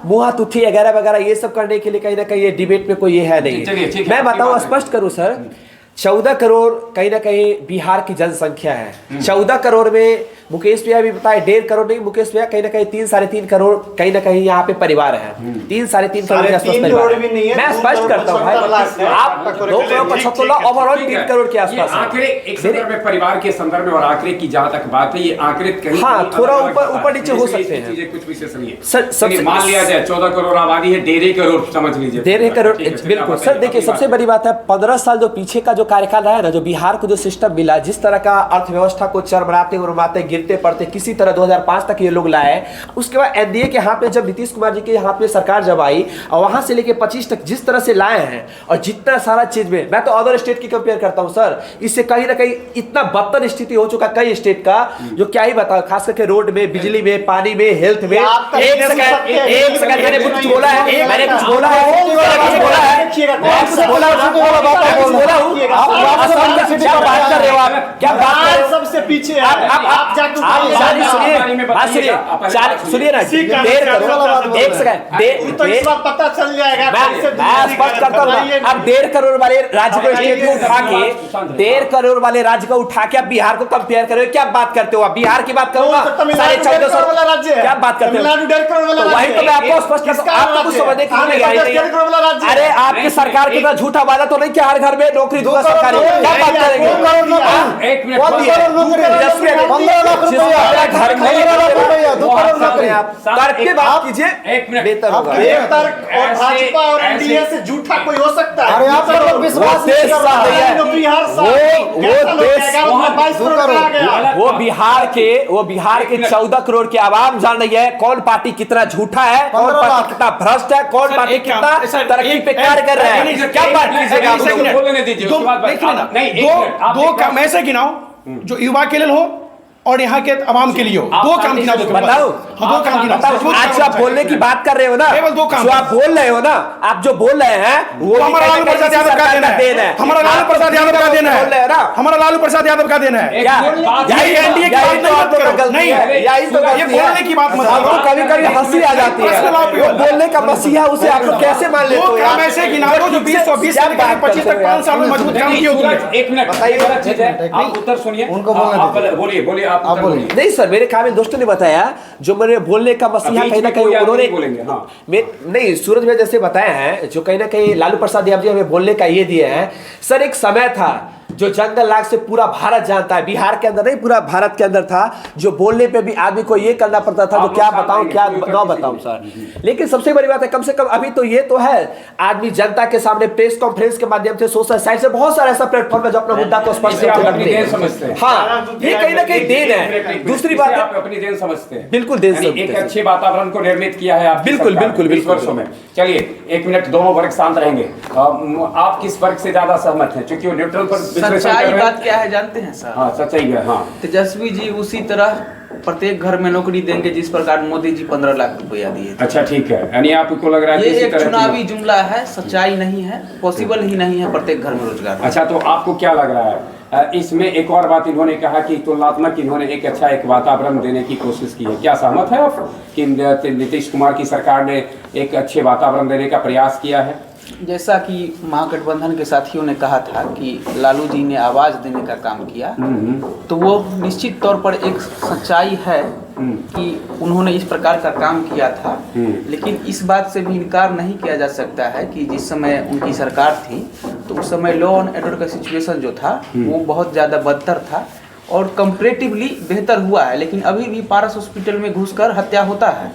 मुँह हाथ उठी वगैरह वगैरह ये सब करने के लिए कहीं ना कहीं ये डिबेट में कोई ये है नहीं। मैं बताऊँ, स्पष्ट करूँ सर, 14 करोड़ कहीं ना कहीं बिहार की जनसंख्या है। 14 करोड़ में मुकेश भैया भी बताए 1.5 करोड़ नहीं, मुकेश भैया कहीं ना कहीं 3-3.5 करोड़ कहीं ना कहीं यहाँ पे परिवार है। 3-3.5 करोड़ के आसपास परिवार है। मैं स्पष्ट करता हूँ भाई, आप 2 करोड़ 75 लाख ओवरऑल 3 करोड़ के आसपास आंकड़े एक संदर्भ में परिवार के संदर्भ में, और आंकड़े की जहाँ तक बात है ये आंकड़े कहीं थोड़ा ऊपर नीचे हो सकते हैं, चीजें कुछ विशेष नहीं है। सर मान लिया जाए 14 करोड़ आबादी है, 1.5 करोड़ समझ लीजिए, 1.5 करोड़ बिल्कुल सर। देखिए सबसे बड़ी बात है, 15 साल जो पीछे का जो कार्यकाल रहा है ना, जो बिहार को जो सिस्टम मिला, जिस तरह का अर्थव्यवस्था को चरमराते उर्माते गिरते पड़ते किसी तरह 2005 तक ये लोग लाए। उसके बाद एनडीए के यहाँ पे जब नीतीश कुमार जी के यहाँ पे सरकार जब आई और वहां से लेके 25 तक जिस तरह से लाए हैं और जितना सारा चीज में, मैं तो अदर स्टेट की कंपेयर करता हूं सर, इससे कहीं ना कहीं इतना बदतर स्थिति हो चुका कई स्टेट का, जो क्या ही बताओ, खास करके रोड में, बिजली में, पानी में, हेल्थ में। एक सेकंड मैंने कुछ बोला है, मैंने कुछ बोला है, क्या बात कर रहे हो आप, क्या बात सबसे पीछे है। सुनिए ना, 1.5 करोड़, एक सेकंड, तो इस बार पता चल जाएगा। मैं स्पष्ट करता हूँ, अब 1.5 करोड़ वाले राज्य को स्टेट को उठा के 1.5 करोड़ वाले राज्य को उठा के आप बिहार को कंपेयर करो, क्या बात करते हो आप? बिहार की बात करो ना, 14.5 वाला राज्य है, क्या बात करते हो? वही तो मैं आपको स्पष्ट करता हूँ, आपको कुछ समझने की नहीं। अरे आपकी सरकार के साथ झूठा वादा तो नहीं कि हर घर में नौकरी दूंगा सरकारी, क्या बात करेंगे? बात कीजिए, एक मिनट बेहतर होगा। भाजपा और एनडीए से झूठा कोई हो सकता है? अरे आप लोग विश्वास नहीं कर रहे हैं। वो बिहार के 14 करोड़ की आवाम जान रही है कौन पार्टी कितना झूठा है, कौन पार्टी कितना भ्रष्ट है, कौन पार्टी कितना तरक्की पे कार्य कर रहा है। क्या बात कीजिएगा? दो काम ऐसे गिनाओ जो युवा के लिए हो, और यहाँ के आवाम के लिए हो। दो काम गिना दो, बताओ, दो काम गिना दो। आज जो आप बोलने की बात कर रहे हो ना, केवल दो काम जो आप बोल रहे हो ना, आप जो बोल रहे हैं वो हमारा लालू प्रसाद यादव का देन है, हमारा लालू प्रसाद यादव का देन है, हमारा लालू प्रसाद यादव का देन है। एनडीए की बात नहीं, ये बोलने की बात मत करो। कभी कभी हंसी आ जाती है, बोलने का मसीहा उसे आप लोग कैसे मान लेते हो? काम ऐसे गिना दो जो 20 से 25 तक 5 साल में मजबूत काम किए होंगे। एक मिनट बताइए, आप उत्तर सुनिए, उनको बोलिए, बोलिए आप बोलिए। नहीं सर, मेरे काबिल दोस्तों ने बताया जो मेरे बोलने का मसीहा कहीं ना कहीं उन्होंने बोलेंगे। हाँ नहीं, सूरज में जैसे बताए हैं, जो कहीं ना कहीं लालू प्रसाद यादव जी हमें बोलने का ये दिए हैं। सर एक समय था जो जंगल राज से पूरा भारत जानता है, बिहार के अंदर नहीं पूरा भारत के अंदर था, जो बोलने पे भी आदमी को ये करना पड़ता था, तो क्या बताऊं क्या ना बताऊं सर। लेकिन सबसे बड़ी बात है, कम से कम अभी तो ये तो है, आदमी जनता के सामने प्रेस कॉन्फ्रेंस के माध्यम से, सोशल साइट से, बहुत सारा ऐसा प्लेटफॉर्म है जो अपना मुद्दा को स्पष्ट करते हैं। हाँ, ये कहीं ना कहीं देन है। दूसरी बात आप अपनी देन समझते हैं, बिल्कुल देन समझते हैं। एक अच्छे वातावरण को निर्मित किया है आप, बिल्कुल बिल्कुल 20 वर्षों में। चलिए 1 मिनट, दोनों वर्ग शांत रहेंगे। आप किस वर्ग से ज्यादा सहमत हैं? क्योंकि वो न्यूट्रल पर सच्चाई बात क्या है जानते हैं सर? हाँ सच्चाई है। हाँ, तेजस्वी जी उसी तरह प्रत्येक घर में नौकरी देंगे जिस प्रकार मोदी जी 15 लाख रुपया दिए। अच्छा ठीक है, यानी आपको लग रहा है ये एक चुनावी जुमला है, सच्चाई नहीं है, पॉसिबल ही नहीं है प्रत्येक घर में रोजगार। अच्छा, तो आपको क्या लग रहा है इसमें? एक और बात इन्होंने कहा कि तुलनात्मक इन्होंने एक अच्छा एक वातावरण देने की कोशिश की है। क्या सहमत है आप कि नीतीश कुमार की सरकार ने एक अच्छे वातावरण देने का प्रयास किया है? जैसा कि महागठबंधन के साथियों ने कहा था कि लालू जी ने आवाज देने का काम किया, तो वो निश्चित तौर पर एक सच्चाई है कि उन्होंने इस प्रकार का काम किया था। लेकिन इस बात से भी इनकार नहीं किया जा सकता है कि जिस समय उनकी सरकार थी तो उस समय लॉ एंड ऑर्डर का सिचुएशन जो था वो बहुत ज़्यादा बदतर था और कंपैरेटिवली बेहतर हुआ है। लेकिन अभी भी पारस हॉस्पिटल में घुसकर हत्या होता है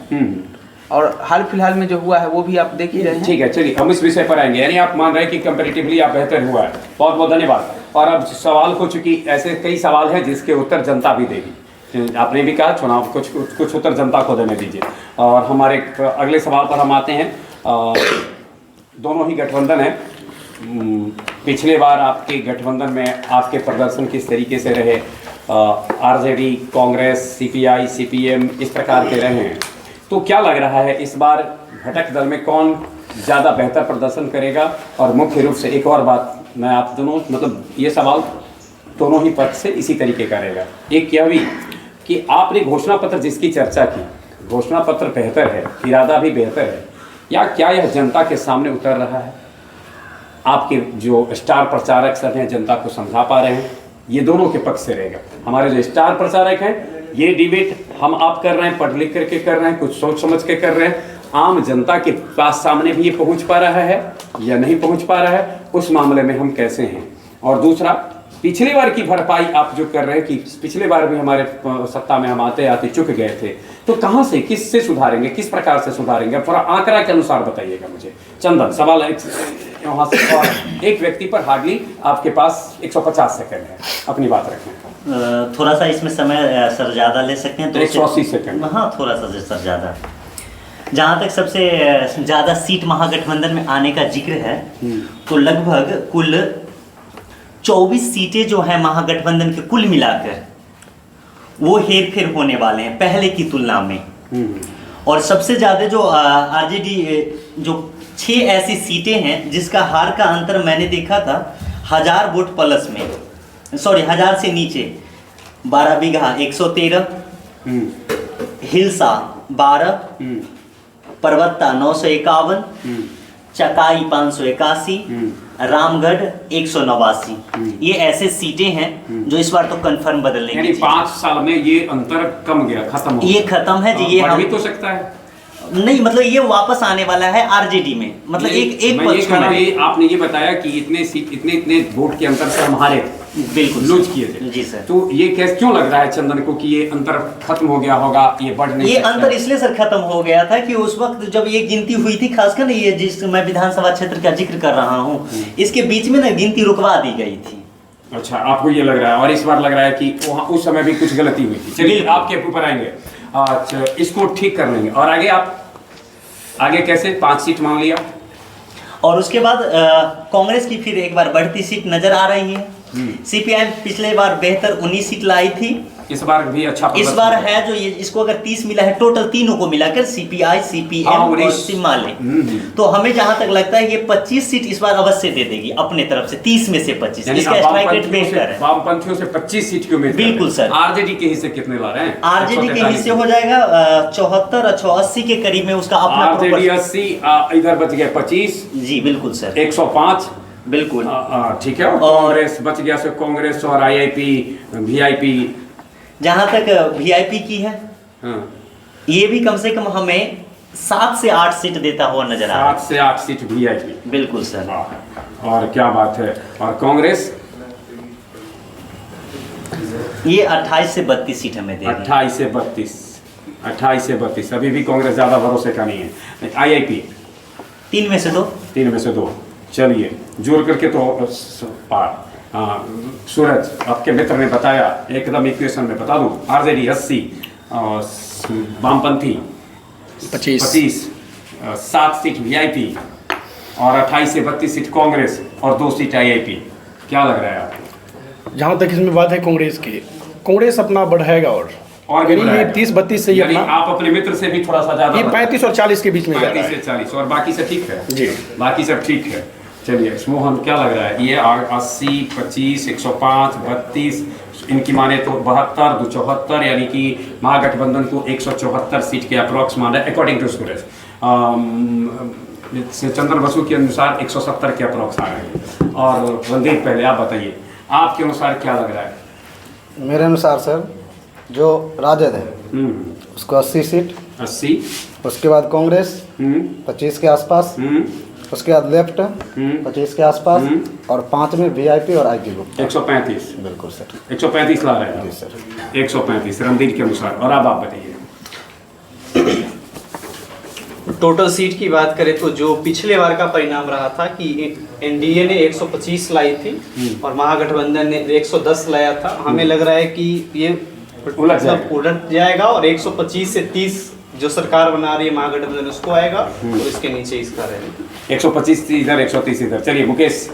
और हाल फिलहाल में जो हुआ है वो भी आप देख ही रहे हैं। ठीक है, चलिए हम इस विषय पर आएंगे। यानी आप मान रहे हैं कि कंपैरेटिवली आप बेहतर हुआ है। बहुत बहुत धन्यवाद। और अब सवाल हो चुकी, ऐसे कई सवाल हैं जिसके उत्तर जनता भी देगी। आपने भी कहा चुनाव कुछ उत्तर जनता को देने दीजिए। और हमारे अगले सवाल पर हम आते हैं। दोनों ही गठबंधन है। पिछले बार आपके गठबंधन में आपके प्रदर्शन किस तरीके से रहे? आरजेडी, कांग्रेस, सीपीआई, सीपीएम इस प्रकार के रहे हैं। तो क्या लग रहा है इस बार घटक दल में कौन ज़्यादा बेहतर प्रदर्शन करेगा? और मुख्य रूप से एक और बात मैं आप दोनों, मतलब ये सवाल दोनों ही पक्ष से इसी तरीके का रहेगा। एक यह भी कि आपने घोषणा पत्र जिसकी चर्चा की, घोषणा पत्र बेहतर है, इरादा भी बेहतर है, या क्या यह जनता के सामने उतर रहा है? आपके जो स्टार प्रचारक सब हैं जनता को समझा पा रहे हैं? ये दोनों के पक्ष से रहेगा। हमारे जो स्टार प्रचारक हैं, ये डिबेट हम आप कर रहे हैं, पढ़ लिख करके कर रहे हैं, कुछ सोच समझ के कर रहे हैं। आम जनता के पास सामने भी ये पहुंच पा रहा है या नहीं पहुंच पा रहा है, उस मामले में हम कैसे हैं? और दूसरा, पिछली बार की भरपाई आप जो कर रहे हैं कि पिछले बार भी हमारे सत्ता में हम आते आते चुक गए थे, तो कहाँ से, किससे सुधारेंगे, किस प्रकार से सुधारेंगे? थोड़ा आंकड़ा के अनुसार बताइएगा मुझे। चंदन, सवाल यहाँ से, और एक व्यक्ति पर हार्डली आपके पास 150 सेकंड है, अपनी बात रखें। थोड़ा सा इसमें समय सर ज़्यादा ले सकते हैं तो 180 सेकंड। हाँ, थोड़ा सा सर ज़्यादा। जहाँ तक सबसे ज़्यादा सीट महागठबंधन में आने का जिक्र है, तो लगभग कुल 24 सीटें जो हैं महागठबंधन के कुल मिलाकर वो हेर फेर होने वाले हैं पहले की तुलना में। और सबसे ज़्यादा जो आरजेडी जो 6 ऐसी सीटें हैं जिसका हार का अंतर मैंने देखा था 1000 वोट प्लस में, सॉरी 1000 से नीचे। 12 बीघा 113, हिलसा 12, पर्वत्ता 951, चकाई 581, रामगढ़ 189। ये ऐसे सीटें हैं जो इस बार तो कंफर्म बदलने यानी 5 साल में ये अंतर कम गया, खत्म हो गया। ये खत्म है जी। ये बढ़ भी तो सकता है नहीं, मतलब ये वापस आने वाला है आरजेडी में। मतलब एक पक्ष में आपने ये बताया कि इतने वोट के अंतर से हम हारे, बिल्कुल लूज किए थे जी सर। तो ये कैसे, क्यों लग रहा है चंदन को कि ये अंतर खत्म हो गया होगा, ये बढ़ नहीं? ये अंतर इसलिए सर खत्म हो गया था कि उस वक्त जब ये गिनती हुई थी, खासकर ये जिस मैं विधानसभा क्षेत्र का जिक्र कर रहा हूँ, इसके बीच में ना गिनती रुकवा दी गई थी। अच्छा, आपको ये लग रहा है, और इस बार लग रहा है कि वहाँ उस समय भी कुछ गलती हुई थी। चलिए आपके ऊपर आएंगे। अच्छा, इसको ठीक कर लेंगे। और आगे आप आगे कैसे? 5 सीट मान लिया, और उसके बाद कांग्रेस की फिर एक बार बढ़ती सीट नजर आ रही है। सीपीआई पिछले बार बेहतर 19 सीट लाई थी, इस बार भी अच्छा इस प्रदर्शन बार किया। है जो ये इसको अगर 30 मिला है टोटल तीनों को मिलाकर सीपीआई, सीपीएम और सिमाले, तो हमें जहां तक लगता है ये 25 सीट इस बार अवश्य दे देगी अपने तरफ से, 30 में से 25। यानी इसका आप स्ट्राइक रेट बेहतर है। वामपंथियों से 25 सीट की उम्मीद करते हैं। बिल्कुल सर। आरजेडी के हिस्से कितने ला रहे हैं? आरजेडी के 143 हिस्से हो जाएगा 74 80 के करीब में उसका अपना आरजेडी 80, इधर बच गए 25। जी बिल्कुल सर, 105 बिल्कुल ठीक है। और कांग्रेस बच गया, से कांग्रेस और आईआईपी वीआईपी। जहां तक वीआईपी की है, ये भी कम से कम हमें 7 से 8 सीट देता हुआ नजर आ रहा 7 से 8 सीट वीआईपी। है। बिल्कुल सर। और क्या बात है। और कांग्रेस ये 28 से 32 सीट हमें देगी। 28 से 32, 28 से 32। अभी भी कांग्रेस ज्यादा भरोसे का नहीं है। आईआईपी 3 में से 2। 3 में से 2। चलिए जोड़ करके तो पार। सूरज, आपके मित्र ने बताया, एकदम इक्वेशन में बता दूं, आरजेडी 80 और वामपंथी 25, 7 सीट वीआईपी और 28 से 32 सीट कांग्रेस और 2 सीट आईआईपी। क्या लग रहा है आपको? जहाँ तक इसमें बात है कांग्रेस की, कांग्रेस अपना बढ़ाएगा और भी यानी ये बढ़ाएगा। 30-32 से ही यानी अपना, आप अपने मित्र से भी थोड़ा सा ज्यादा ये 35 और 40 के बीच में जा रहा 35 है। से 40 और बाकी से ठीक है जी। बाकी सब ठीक है। चलिए मोहन, क्या लग रहा है? ये 80, 25, 105, 32, इनकी माने तो 72, 274, यानी कि महागठबंधन को 174 सीट के अप्रॉक्स मान है अकॉर्डिंग टू सूरज। चंद्र बसु के अनुसार 170 के अप्रॉक्स आ रहे हैं। और रणदीप, पहले आप बताइए, आपके अनुसार क्या लग रहा है? मेरे अनुसार सर, जो राजद है उसको 80 सीट, 80, उसके बाद कांग्रेस 25 के आसपास, उसके बाद लेफ्ट 25 के आसपास, और 5 में वीआईपी और आईटी ग्रुप 135। बिल्कुल सर। 135 ला रहे हैं जी आप? सर। 135 रणदीप के अनुसार। और अब आप बताइए। टोटल सीट की बात करें तो जो पिछले बार का परिणाम रहा था कि एनडीए ने 125 लाई थी और महागठबंधन ने 110 लाया था, हमें लग रहा है कि ये उलट जाएगा और 125 से 30 जो सरकार बना रही है महागठबंधन उसको आएगा और इसके नीचे इसका रहेगा। 125 इधर, 130 इधर। चलिए मुकेश,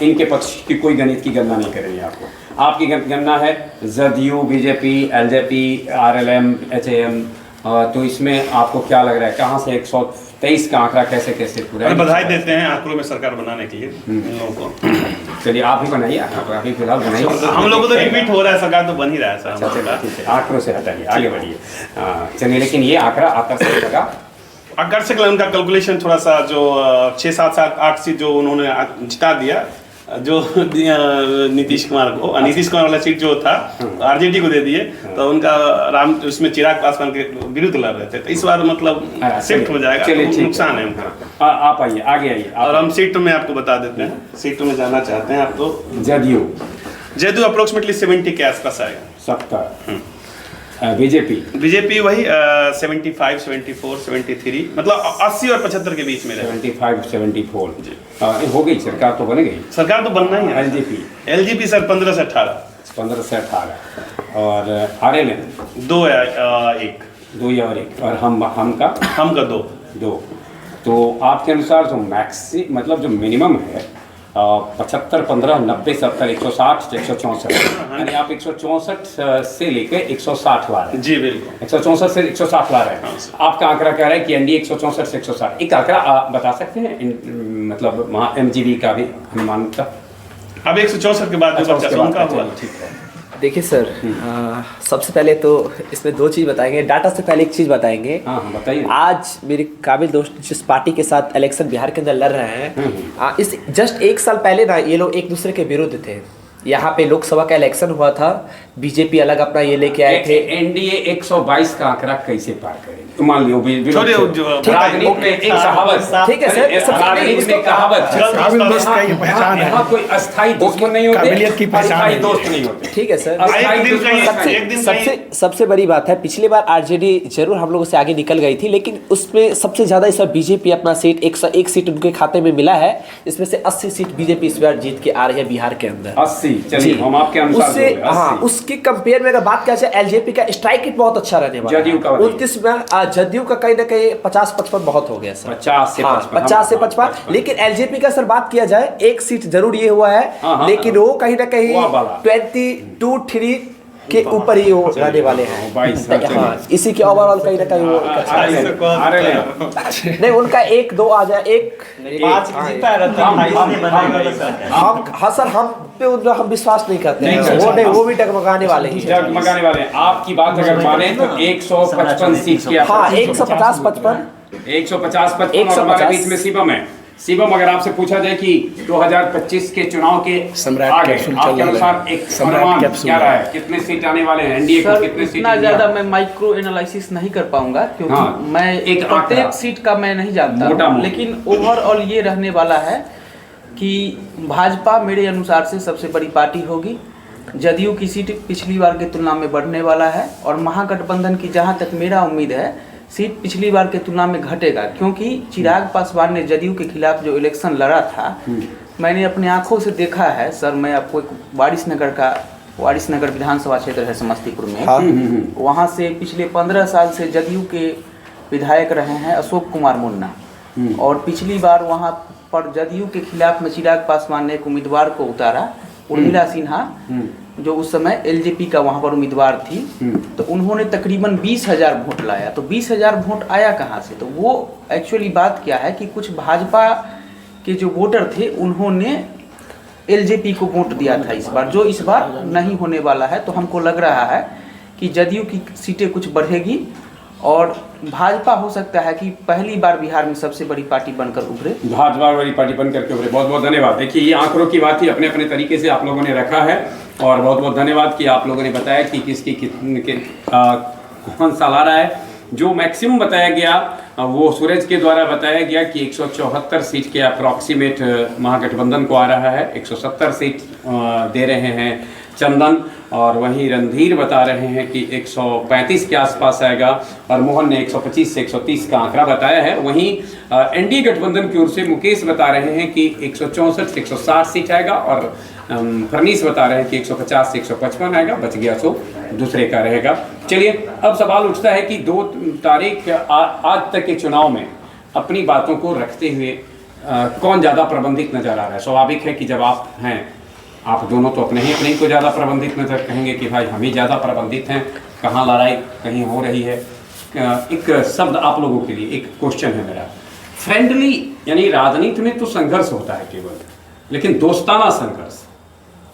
इनके पक्ष की कोई गणित की गणना नहीं करेंगे आपको। आपकी गणना है JDU, BJP, LJP, RLM, HAM. तो इसमें आपको क्या लग रहा है, कहाँ से 123 का आंकड़ा कैसे कैसे पूरा? बधाई देते हैं आंकड़ों में सरकार बनाने के लिए इन लोगों को। चलिए आप ही बनाइए, आप अभी फिलहाल बनाइए। हम लोगों को तो रिपीट हो रहा है, सरकार तो बन ही रहा है सर। अच्छा चलिए ठीक है, आंकड़ों से हटाइए, आगे बढ़िए। चलिए, लेकिन ये आंकड़ा आकर्षक लगा। आकर्षक लगा उनका कैलकुलेशन थोड़ा सा, जो 6, 7, 8 सीट जो उन्होंने जिता दिया, जो नीतीश कुमार को, नीतीश कुमार वाला सीट जो था आरजेडी को दे दिए, तो उनका राम उसमें चिराग पासवान के विरुद्ध लड़ रहे थे, तो इस बार मतलब शिफ्ट हो जाएगा। चलिए, तो ठीक नुकसान है उनका। आप आइए, आगे आइए। और हम सीट में आपको बता देते हैं, सीट में जाना चाहते हैं आप तो। जदयू अप्रोक्सीमेटली 70 के आसपास आएगा। 70। बीजेपी वही 75, 74, 73, मतलब 80 और 75 के बीच में रहेगा। 75, 74 जी। हो गई सरकार, तो बन गई सरकार तो बनना ही है। एलजेपी सर 15 से 18। 15 से 18। और आरएलएम 2 या 1। 2 या 1। और हम का 2। तो आपके अनुसार जो मैक्सी, मतलब जो मिनिमम है 75, 15, 90, 70, 160, 164, यानी आप 164 से लेकर 160 ला रहे हैं। जी बिल्कुल, 164 से 160 ला रहे हैं। आपका आंकड़ा कह रहा है कि एनडीए 164 से 160। एक आंकड़ा बता सकते हैं, मतलब एमजीबी का भी अनुमान का? अब 164 के बाद जो बच्चा उनका हुआ। ठीक है। देखिए सर, सबसे पहले तो इसमें 2 चीज़ बताएंगे। डाटा से पहले एक चीज़ बताएंगे। हाँ बताइए। आज मेरे काबिल दोस्त जिस पार्टी के साथ इलेक्शन बिहार के अंदर लड़ रहे हैं, इस जस्ट 1 साल पहले ना ये लोग एक दूसरे के विरुद्ध थे। यहाँ पे लोकसभा का इलेक्शन हुआ था, बीजेपी अलग अपना ये लेके आए थे। एनडीए 122 का आंकड़ा कैसे पार करेगी? मान लियो राजनीति में एक कहावत, ठीक है सर, राजनीति में कहावत, पहचान है, यहाँ कोई अस्थाई दुश्मन नहीं होते, काबिलियत की पहचान अस्थाई है। दोस्त नहीं होते। ठीक है सर। सबसे बड़ी बात है, पिछली बार आरजेडी जरूर हम लोगों से आगे निकल गई थी, लेकिन उसमें सबसे ज्यादा इस बार बीजेपी अपना सीट 101 सीट उनके खाते में मिला है। इसमें से 80 सीट बीजेपी इस बार जीत के आ रही है बिहार के अंदर। 80। चलिए हम आपके अनुसार उससे हाँ, उसके कंपेयर में अगर बात किया जाए, एलजेपी का स्ट्राइक रेट बहुत अच्छा रहने वाला है। जदयू का 29 में, जदयू का कहीं ना कहीं 50-55 बहुत हो गया सर। 50 से 55। 50 से 55। लेकिन एलजेपी का सर बात किया जाए, 1 सीट जरूर ये हुआ है, लेकिन वो कहीं ना कहीं 22, 3 के ऊपर ही वो रहने वाले हैं। हाँ, इसी के ओवरऑल कहीं ना कहीं वो नहीं, उनका 1-2 आ जाए, 5 जीता रहता हाँ सर, हम पे उनका हम विश्वास नहीं करते हैं, वो नहीं, वो भी डगमगाने वाले ही हैं। डगमगाने वाले हैं। आपकी बात अगर माने तो 155 सीट की, हाँ 150-55 150-55 और हमारे बीच में शिवम है। शिवम, अगर आपसे पूछा जाए कि 2025 के चुनाव के आगे आपके अनुसार एक अनुमान क्या रहा है, कितने सीट आने वाले हैं एनडीए को, कितने सीट? इतना ज्यादा मैं माइक्रो एनालिसिस नहीं कर पाऊंगा, क्योंकि हाँ, मैं एक प्रत्येक सीट का मैं नहीं जानता, लेकिन ओवरऑल ये रहने वाला है कि भाजपा मेरे अनुसार से सबसे बड़ी पार्टी होगी। जदयू की सीट पिछली बार की तुलना में बढ़ने वाला है, और महागठबंधन की जहाँ तक मेरा उम्मीद है सीट पिछली बार की तुलना में घटेगा, क्योंकि चिराग पासवान ने जदयू के खिलाफ जो इलेक्शन लड़ा था, मैंने अपने आंखों से देखा है सर। मैं आपको एक वारिसनगर विधानसभा क्षेत्र है समस्तीपुर में, वहाँ से पिछले 15 साल से जदयू के विधायक रहे हैं अशोक कुमार मुन्ना, और पिछली बार वहाँ पर जदयू के खिलाफ में चिराग पासवान ने एक उम्मीदवार को उतारा, उर्मिला सिन्हा, जो उस समय एलजेपी का वहाँ पर उम्मीदवार थी। तो उन्होंने तकरीबन 20,000 वोट लाया। तो 20,000 वोट आया कहाँ से? तो वो एक्चुअली बात क्या है कि कुछ भाजपा के जो वोटर थे उन्होंने एलजेपी को वोट दिया था इस बार, जो इस बार नहीं होने वाला है। तो हमको लग रहा है कि जदयू की सीटें कुछ बढ़ेगी, और भाजपा हो सकता है कि पहली बार बिहार में सबसे बड़ी पार्टी बनकर उभरे, भाजपा बड़ी पार्टी बनकर के उभरे। बहुत बहुत धन्यवाद। देखिए, ये आंकड़ों की बात ही अपने अपने तरीके से आप लोगों ने रखा है, और बहुत बहुत धन्यवाद कि आप लोगों ने बताया कि किसकी कौन सा ला रहा है। जो मैक्सिमम बताया गया वो सूरज के द्वारा बताया गया कि 174 सीट के अप्रॉक्सीमेट महागठबंधन को आ रहा है, 170 सीट दे रहे हैं चंदन, और वहीं रणधीर बता रहे हैं कि 135 के आसपास आएगा, और मोहन ने 125 से 130 का आंकड़ा बताया है। वहीं एनडीए गठबंधन की ओर से मुकेश बता रहे हैं कि 164 से 160 सीट आएगा, और फरनीस बता रहे हैं कि 150 से 155 आएगा, बच गया सो दूसरे का रहेगा। चलिए, अब सवाल उठता है कि 2 तारीख आज तक के चुनाव में अपनी बातों को रखते हुए कौन ज़्यादा प्रबंधित नजर आ रहा है? स्वाभाविक है कि जब आप हैं, आप दोनों तो अपने ही को ज़्यादा प्रबंधित नजर कहेंगे कि भाई हम ही ज़्यादा प्रबंधित हैं, कहाँ लड़ाई कहीं हो रही है। एक शब्द आप लोगों के लिए, एक क्वेश्चन है मेरा, फ्रेंडली, यानी राजनीति में तो संघर्ष होता है केवल, लेकिन दोस्ताना संघर्ष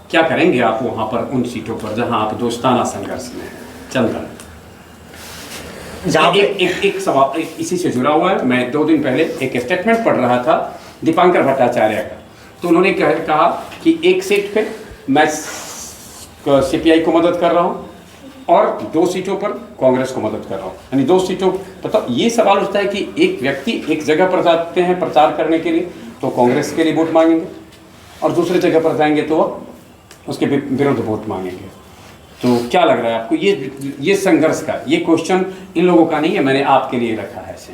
क्या करेंगे आप वहाँ पर, उन सीटों पर जहाँ आप दोस्ताना संघर्ष में हैं? चंदन, एक सवाल इसी से जुड़ा हुआ है। मैं 2 दिन पहले एक स्टेटमेंट पढ़ रहा था दीपांकर भट्टाचार्य का, तो उन्होंने कहा कि एक सीट पे मैं सीपीआई को मदद कर रहा हूँ, और 2 सीटों पर कांग्रेस को मदद कर रहा हूँ, यानी 2 सीटों। मतलब ये सवाल उठता है कि एक व्यक्ति एक जगह पर जाते हैं प्रचार करने के लिए तो कांग्रेस के लिए वोट मांगेंगे, और दूसरे जगह पर जाएंगे तो उसके विरुद्ध वोट मांगेंगे। तो क्या लग रहा है आपको, ये संघर्ष का ये क्वेश्चन इन लोगों का नहीं है, मैंने आपके लिए रखा है इसे।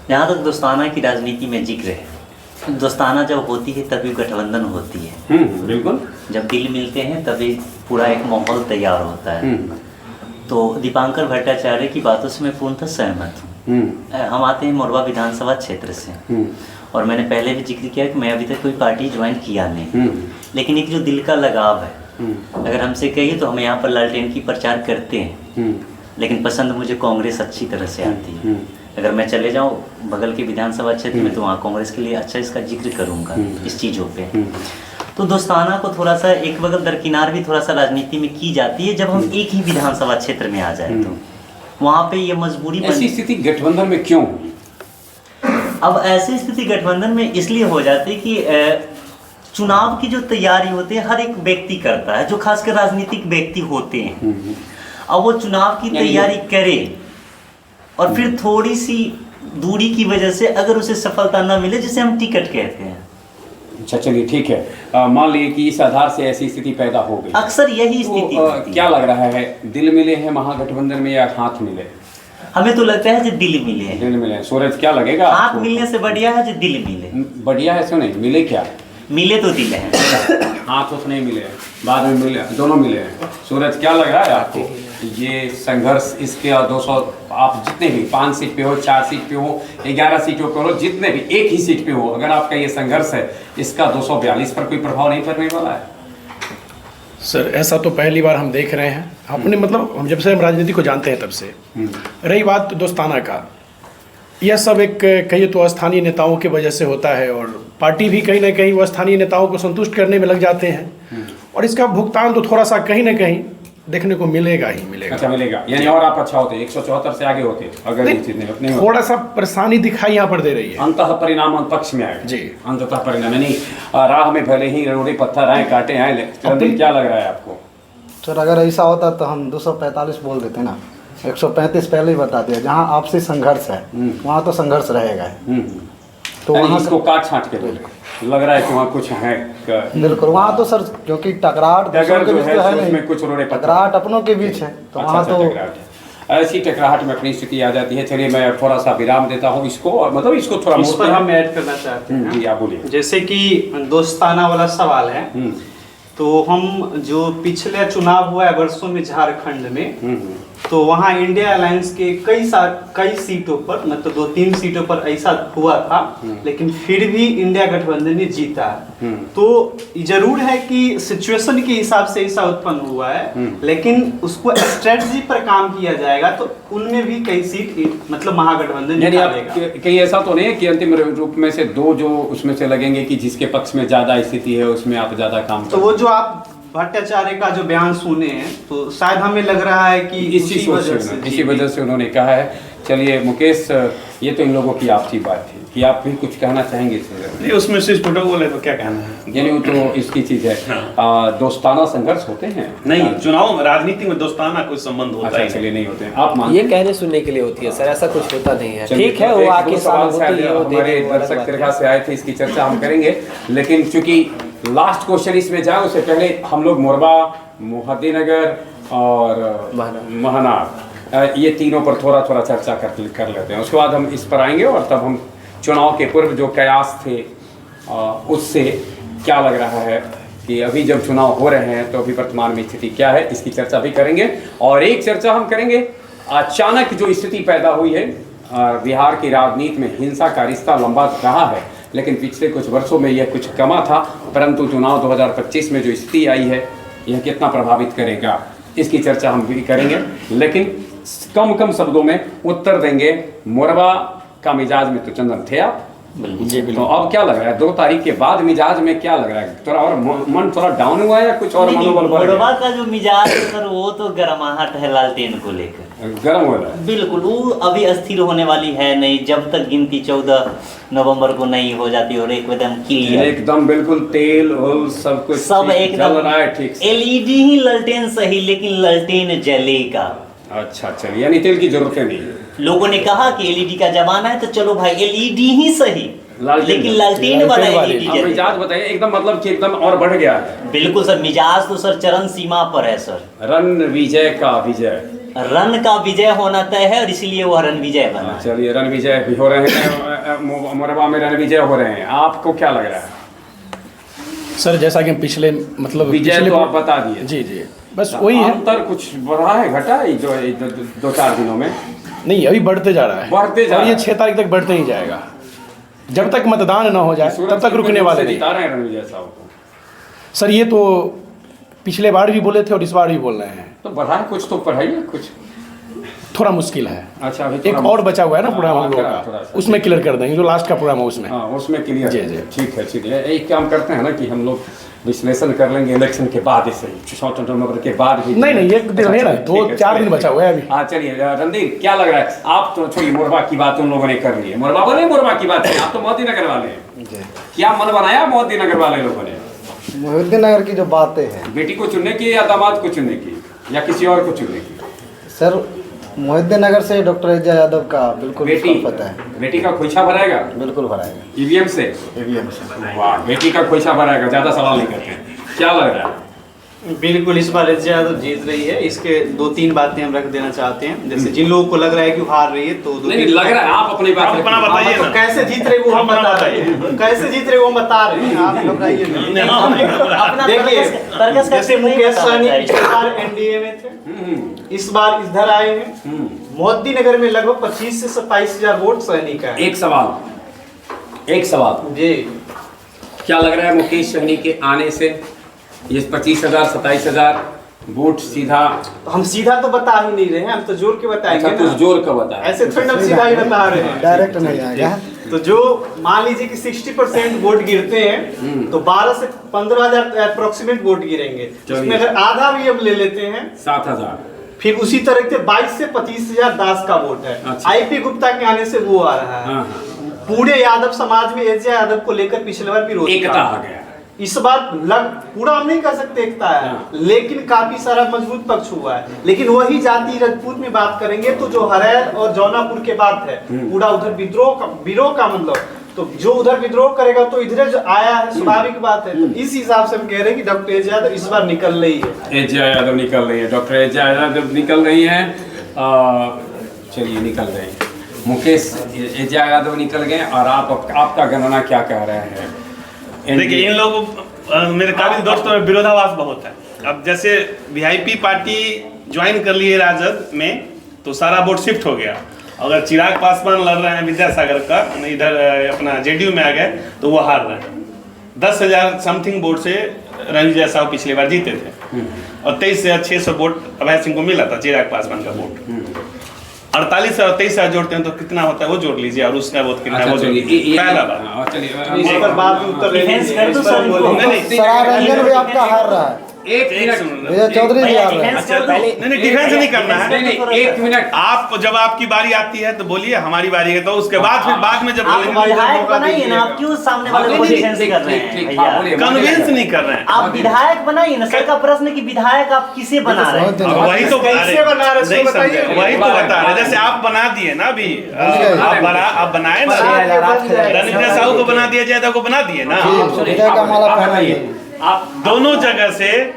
जहाँ तक दोस्ताना की राजनीति में जिक्र है, दोस्ताना जब होती है तभी गठबंधन होती है। बिल्कुल, जब दिल मिलते हैं तभी पूरा एक माहौल तैयार होता है। तो दीपांकर भट्टाचार्य की बातों से मैं पूर्णतः सहमत हूँ। हम आते हैं मोरवा विधानसभा क्षेत्र से, और मैंने पहले भी जिक्र किया कि मैं अभी तक कोई पार्टी ज्वाइन किया नहीं, लेकिन एक जो दिल का लगाव है, अगर हमसे कहिए तो हम यहाँ पर लालटेन की प्रचार करते हैं, लेकिन पसंद मुझे कांग्रेस अच्छी तरह से आती है। अगर मैं चले जाऊँ बगल के विधानसभा क्षेत्र में तो वहाँ कांग्रेस के लिए अच्छा इसका जिक्र करूँगा इस चीज़ों पे। तो दोस्ताना को थोड़ा सा एक बगल दरकिनार भी थोड़ा सा राजनीति में की जाती है, जब हम एक ही विधानसभा क्षेत्र में आ जाए तो वहाँ पे ये मजबूरी। ऐसी स्थिति गठबंधन में क्यों? अब ऐसी स्थिति गठबंधन में इसलिए हो जाती है कि चुनाव की जो तैयारी होती है हर एक व्यक्ति करता है, जो खासकर राजनीतिक व्यक्ति होते हैं। अब वो चुनाव की तैयारी करे और फिर थोड़ी सी दूरी की वजह से अगर उसे सफलता न मिले, जिसे हम टिकट कहते हैं। अच्छा, चलिए ठीक है, मान लीजिए कि इस आधार से ऐसी स्थिति पैदा हो गई, अक्सर यही स्थिति होती है। क्या लग रहा है, दिल मिले हैं महागठबंधन में या हाथ मिले? हमें तो लगता है जो दिल मिले हैं। दिल मिले हैं। सूरज, क्या लगेगा? हाथ मिलने से बढ़िया है जो दिल मिले। बढ़िया है, सुने, मिले क्या? मिले तो दिल है, हाथ उस नहीं मिले, बाद में मिले, दोनों मिले हैं। सूरज, क्या लग रहा है आपको ये संघर्ष? इसके 200 आप जितने भी 5 सीट पे हो, 4 सीट पे हो, 11 सीटों पे हो, जितने भी एक ही सीट पे हो, अगर आपका ये संघर्ष है, इसका 242 पर कोई प्रभाव नहीं पड़ने वाला है? सर ऐसा तो पहली बार हम देख रहे हैं अपने मतलब हम जब से हम राजनीति को जानते हैं तब से। रही बात दोस्ताना का, यह सब एक कहिए तो स्थानीय नेताओं की वजह से होता है और पार्टी भी कहीं ना कहीं वो स्थानीय नेताओं को संतुष्ट करने में लग जाते हैं और इसका भुगतान तो थोड़ा सा कहीं ना कहीं देखने को मिलेगा ही मिलेगा। अच्छा मिलेगा, यानी और आप अच्छा होते 174 से आगे होते अगर ये चीज नहीं थोड़ा सा परेशानी दिखाई यहाँ पर दे रही है। अंततः परिणाम पक्ष में आएगा जी, अंततः परिणाम यानी राह में भले ही रोड़े पत्थर आए काटे आए, लेकिन क्या लग रहा है आपको? सर अगर ऐसा होता तो हम 245 बोल देते ना, 135 पहले ही बता दिया। जहाँ आपसी संघर्ष है वहाँ तो संघर्ष रहेगा तो वहाँ इसको काट छांट के लग रहा है कि वहाँ कुछ है। बिल्कुल वहाँ तो सर क्योंकि टकराहट कुछ रोड़े टकराहट अपनों के बीच है तो वहाँ तो ऐसी टकराहट में अपनी स्थिति आ जाती है। चलिए मैं थोड़ा सा विराम देता हूँ इसको, और मतलब इसको थोड़ा इस पर हम ऐड करना चाहते हैं। जी आप बोलिए। जैसे कि दोस्ताना वाला सवाल है, तो हम जो पिछले चुनाव हुआ है वर्षों में झारखंड में, तो वहाँ इंडिया अलायंस के कई सीटों पर मतलब 2-3 सीटों पर ऐसा हुआ था, लेकिन फिर भी इंडिया गठबंधन ने जीता। तो जरूर है कि सिचुएशन के हिसाब से ऐसा उत्पन्न हुआ है, लेकिन उसको स्ट्रेटजी पर काम किया जाएगा तो उनमें भी कई सीट मतलब महागठबंधन निकालेगा। कहीं ऐसा तो नहीं है कि अंतिम रूप में से 2 जो उसमें से लगेंगे कि जिसके पक्ष में ज्यादा स्थिति है उसमें आप ज्यादा काम तो वो जो आप भट्टाचार्य का जो बयान सुने हैं तो शायद हमें लग रहा है कि इसी वजह से उन्होंने कहा है। चलिए मुकेश, ये तो इन लोगों की आपसी बात थी कि आप भी कुछ कहना चाहेंगे इसमें? नहीं, उसमें सिर्फ प्रोटोकॉल है तो क्या कहना है, यानी वो तो इसकी चीज है। दोस्ताना संघर्ष होते हैं नहीं, चुनाव में राजनीति में दोस्ताना कोई संबंध होता है चलिए नहीं होते हैं। आप मानते ये कहने सुनने के लिए होती है सर, ऐसा कुछ होता नहीं है। ठीक है, वो आके हमारे दर्शक दीर्घा से आए थे, इसकी चर्चा हम करेंगे, लेकिन चूंकि लास्ट क्वेश्चन इसमें जाए उससे पहले हम लोग मोरबा, मोहद्दीनगर और महानार ये तीनों पर थोड़ा थोड़ा चर्चा कर लेते हैं। उसके बाद हम इस पर आएंगे और तब हम चुनाव के पूर्व जो कयास थे उससे क्या लग रहा है कि अभी जब चुनाव हो रहे हैं तो अभी वर्तमान में स्थिति क्या है, इसकी चर्चा भी करेंगे। और एक चर्चा हम करेंगे अचानक जो स्थिति पैदा हुई है बिहार की राजनीति में, हिंसा का रिश्ता लंबा रहा है लेकिन पिछले कुछ वर्षों में यह कुछ कमा था, परंतु चुनाव 2025 में जो स्थिति आई है यह कितना प्रभावित करेगा इसकी चर्चा हम भी करेंगे। लेकिन कम शब्दों में उत्तर देंगे। मोरबा का मिजाज में तो चंदन थे आप, तो अब क्या लग रहा है 2 तारीख के बाद मिजाज में क्या लग रहा है? थोड़ा और मन थोड़ा डाउन हुआ है या कुछ और मनोबल बढ़ गया? मोरबा का जो मिजाज है सर वो तो गर्माहट है लालटेन को लेकर, गर्म हो रहा है बिल्कुल। वो अभी अस्थिर होने वाली है नहीं जब तक गिनती 14 नवंबर को नहीं हो जाती और एकदम क्लियर, एकदम बिल्कुल तेल और सब कुछ सब एकदम रहा है ठीक से। एलईडी ही ललटेन सही लेकिन ललटेन जलेगा। अच्छा चलिए, यानी तेल की जरूरत नहीं है। लोगों ने कहा कि एलईडी का जमाना है तो चलो भाई एलईडी ही सही, लेकिन लालटेन वाला एलईडी मिजाज बताइए एकदम, मतलब कि एकदम और बढ़ गया है। बिल्कुल सर, मिजाज तो सर चरम सीमा पर है सर। रन विजय का विजय, रन का विजय होना तय है और इसलिए वह रन विजय बना। चलिए रण विजय भी हो रहे हैं, मोरबा में रण विजय हो रहे हैं। आपको क्या लग रहा है सर? जैसा कि हम पिछले मतलब विजय तो आप बता दिए। जी जी, बस वही है। अंतर कुछ बढ़ा है घटा है जो 2-4 दिनों में? नहीं, अभी बढ़ते जा रहा है, बढ़ते जा रहा है। ये 6 तारीख तक बढ़ते ही जाएगा जब तक मतदान न हो जाए तब तक रुकने वाले नहीं। जिता रहे हैं रणविजय साहब को सर, ये तो पिछले बार भी बोले थे और इस बार भी बोल रहे हैं। तो बढ़ाए कुछ तो पढ़ाइए, कुछ थोड़ा मुश्किल है। अच्छा, अभी एक और बचा हुआ है ना प्रोग्राम हम लोगों का, उसमें क्लियर कर देंगे जो लास्ट का प्रोग्राम है उसमें। हाँ उसमें क्लियर। जी जी ठीक है ठीक है। एक काम करते हैं ना कि हम लोग विश्लेषण कर लेंगे इलेक्शन के बाद, इसे 14 नवंबर के बाद भी। नहीं, एक दिन है ना, 2-4 दिन बचा हुआ है अभी। हाँ चलिए रणदीप, क्या लग रहा है? आप तो छोड़िए, मोरबा की बात उन लोगों ने कर ली है। मोरबा बोले मोरबा की बात है, आप तो मोहद्दीनगर वाले हैं। क्या मन बनाया मोहद्दीनगर वाले लोगों ने? मोहद्दीनगर की जो बातें हैं, बेटी को चुनने की या दामाद को चुनने की या किसी और को चुनने की? सर मोहद्दीनगर से डॉक्टर अजय यादव का बिल्कुल पता है। बेटी का खोइछा भराएगा? बिल्कुल भराएगा। ईवीएम से? ईवीएम से। वाह, बेटी का खोइछा भराएगा। ज्यादा सवाल नहीं करते हैं, क्या लग रहा है? बिल्कुल इस बार अजय यादव जीत रही है। इसके 2-3 बातें हम रख देना चाहते हैं। जैसे जिन लोगों को लग रहा है कि हार रही है तो नहीं लग रहा है, आप अपनी बात अपना बताइए तो कैसे जीत रहे वो हम बता रहे हैं, कैसे जीत रहे वो हम बता रहे हैं, आप घबराइए नहीं। देखिए जैसे मुकेश सहनी पिछले बार एनडीए में थे, इस बार इधर आए हैं। मोहद्दीनगर में लगभग 25 से 27 हजार वोट सहनी का है। एक सवाल जी, क्या लग रहा है मुकेश सहनी के आने से ये 25,000 27,000 वोट सीधा। तो हम सीधा तो बता ही नहीं रहे हैं, हम तो जोड़ के बताएंगे अच्छा, कुछ ना। जोड़ का बताया, ऐसे थोड़ी हम सीधा ही बता रहे हैं, डायरेक्ट नहीं आएगा। तो जो मान लीजिए कि 60% वोट गिरते हैं तो 12 से 15,000 अप्रोक्सीमेट वोट गिरेंगे, उसमें अगर आधा भी हम ले लेते हैं 7,000। फिर उसी तरह से 22 से 25,000 दास का वोट है। अच्छा। आईपी गुप्ता के आने से वो आ रहा है। हाँ, पूरे यादव समाज में एस यादव को लेकर पिछले बार विरोध एकता था। आ गया। इस बार पूरा हम नहीं कह सकते एकता है, हाँ। लेकिन काफी सारा मजबूत पक्ष हुआ है। लेकिन वही जाति राजपूत में बात करेंगे तो जो हरैर और जौनापुर के बात है, पूरा उधर विद्रोह का मतलब, तो जो उधर विद्रोह करेगा तो इधर जो आया है, स्वाभाविक बात है। तो इस हिसाब से हम कह रहे हैं कि डॉक्टर एज यादव इस बार निकल रही है। एज यादव निकल रही है, डॉक्टर एज यादव निकल रही हैं। चलिए निकल रहे हैं, मुकेश एज यादव निकल गए। और आपका गणना क्या कह रहे हैं? देखिए, इन लोगों मेरे काबिल दोस्तों में विरोधाभास बहुत है। अब जैसे वीआईपी पार्टी ज्वाइन कर ली है राजद में, तो सारा वोट शिफ्ट हो गया। अगर चिराग पासवान लड़ रहे हैं विद्यासागर का, इधर अपना जेडीयू में आ गए, तो वो हार रहे हैं। 10,000 समथिंग वोट से रणविजय साहू पिछली बार जीते थे, और 23,600 वोट अभय सिंह को मिला था, चिराग पासवान का वोट। 48 और 23,000 जोड़ते हैं तो कितना होता है वो जोड़ लीजिए, और उसका वोट कितना है वो जोड़ लीजिए। पहला बात। इस पर बाद में उत्तर ले डिफेंस लीजिए। कर दो सर इनको। सरारंजन भी आपका हार रहा है। एक मिनट, विजय चौधरी जी हार रहे हैं। अच्छा, नहीं डिफेंस नहीं करना है। नहीं, एक मिनट। आप जब आपकी बारी आती है तो बोलिए हमारी बारी है, तो उसके बाद फिर बाद में जब आप बोलेंगे विधायक बनाइए ना, आप क्यों सामने वाले को डिफेंस कर रहे हैं भैया? कन्विंस नहीं कर रहे हैं। आप विधायक बनाइए ना। सर का प्रश्न है कि विधायक आप किसे बना रहे हैं? अब वही तो कैसे बना रहे हैं, नहीं बताइए। समझे, वही तो बता रहे। जैसे आप बना दिए ना अभी, आप बनाए ना, रणविजय साहू को बना दिया, जयदा को बना दिए ना। विजय का माला पहनाइए। आप दोनों जगह से,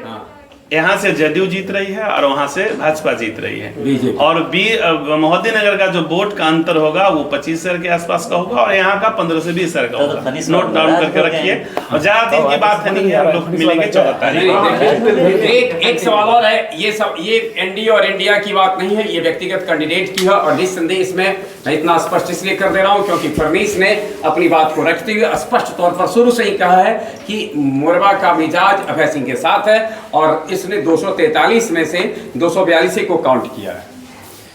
यहाँ से जदयू जीत रही है और वहाँ से भाजपा जीत रही है। और मोहद्दी नगर का जो वोट का अंतर होगा वो 25,000 के आसपास का होगा, और यहाँ का 15 से 20,000 का होगा। नोट डाउन करके रखिए, और ज्यादा दिन की बात है नहीं है, हम लोग मिलेंगे 14 तारीख। एक सवाल और है, ये एनडीए और इंडिया की बात नहीं है, ये व्यक्तिगत कैंडिडेट की है। और निस्संदेह इसमें मैं इतना स्पष्ट इसलिए कर दे रहा हूँ क्योंकि फडणवीस ने अपनी बात को रखते हुए स्पष्ट तौर पर शुरू से ही कहा है कि मोरवा का मिजाज अभय सिंह के साथ है, और इसने 243 में से 242 को काउंट किया है।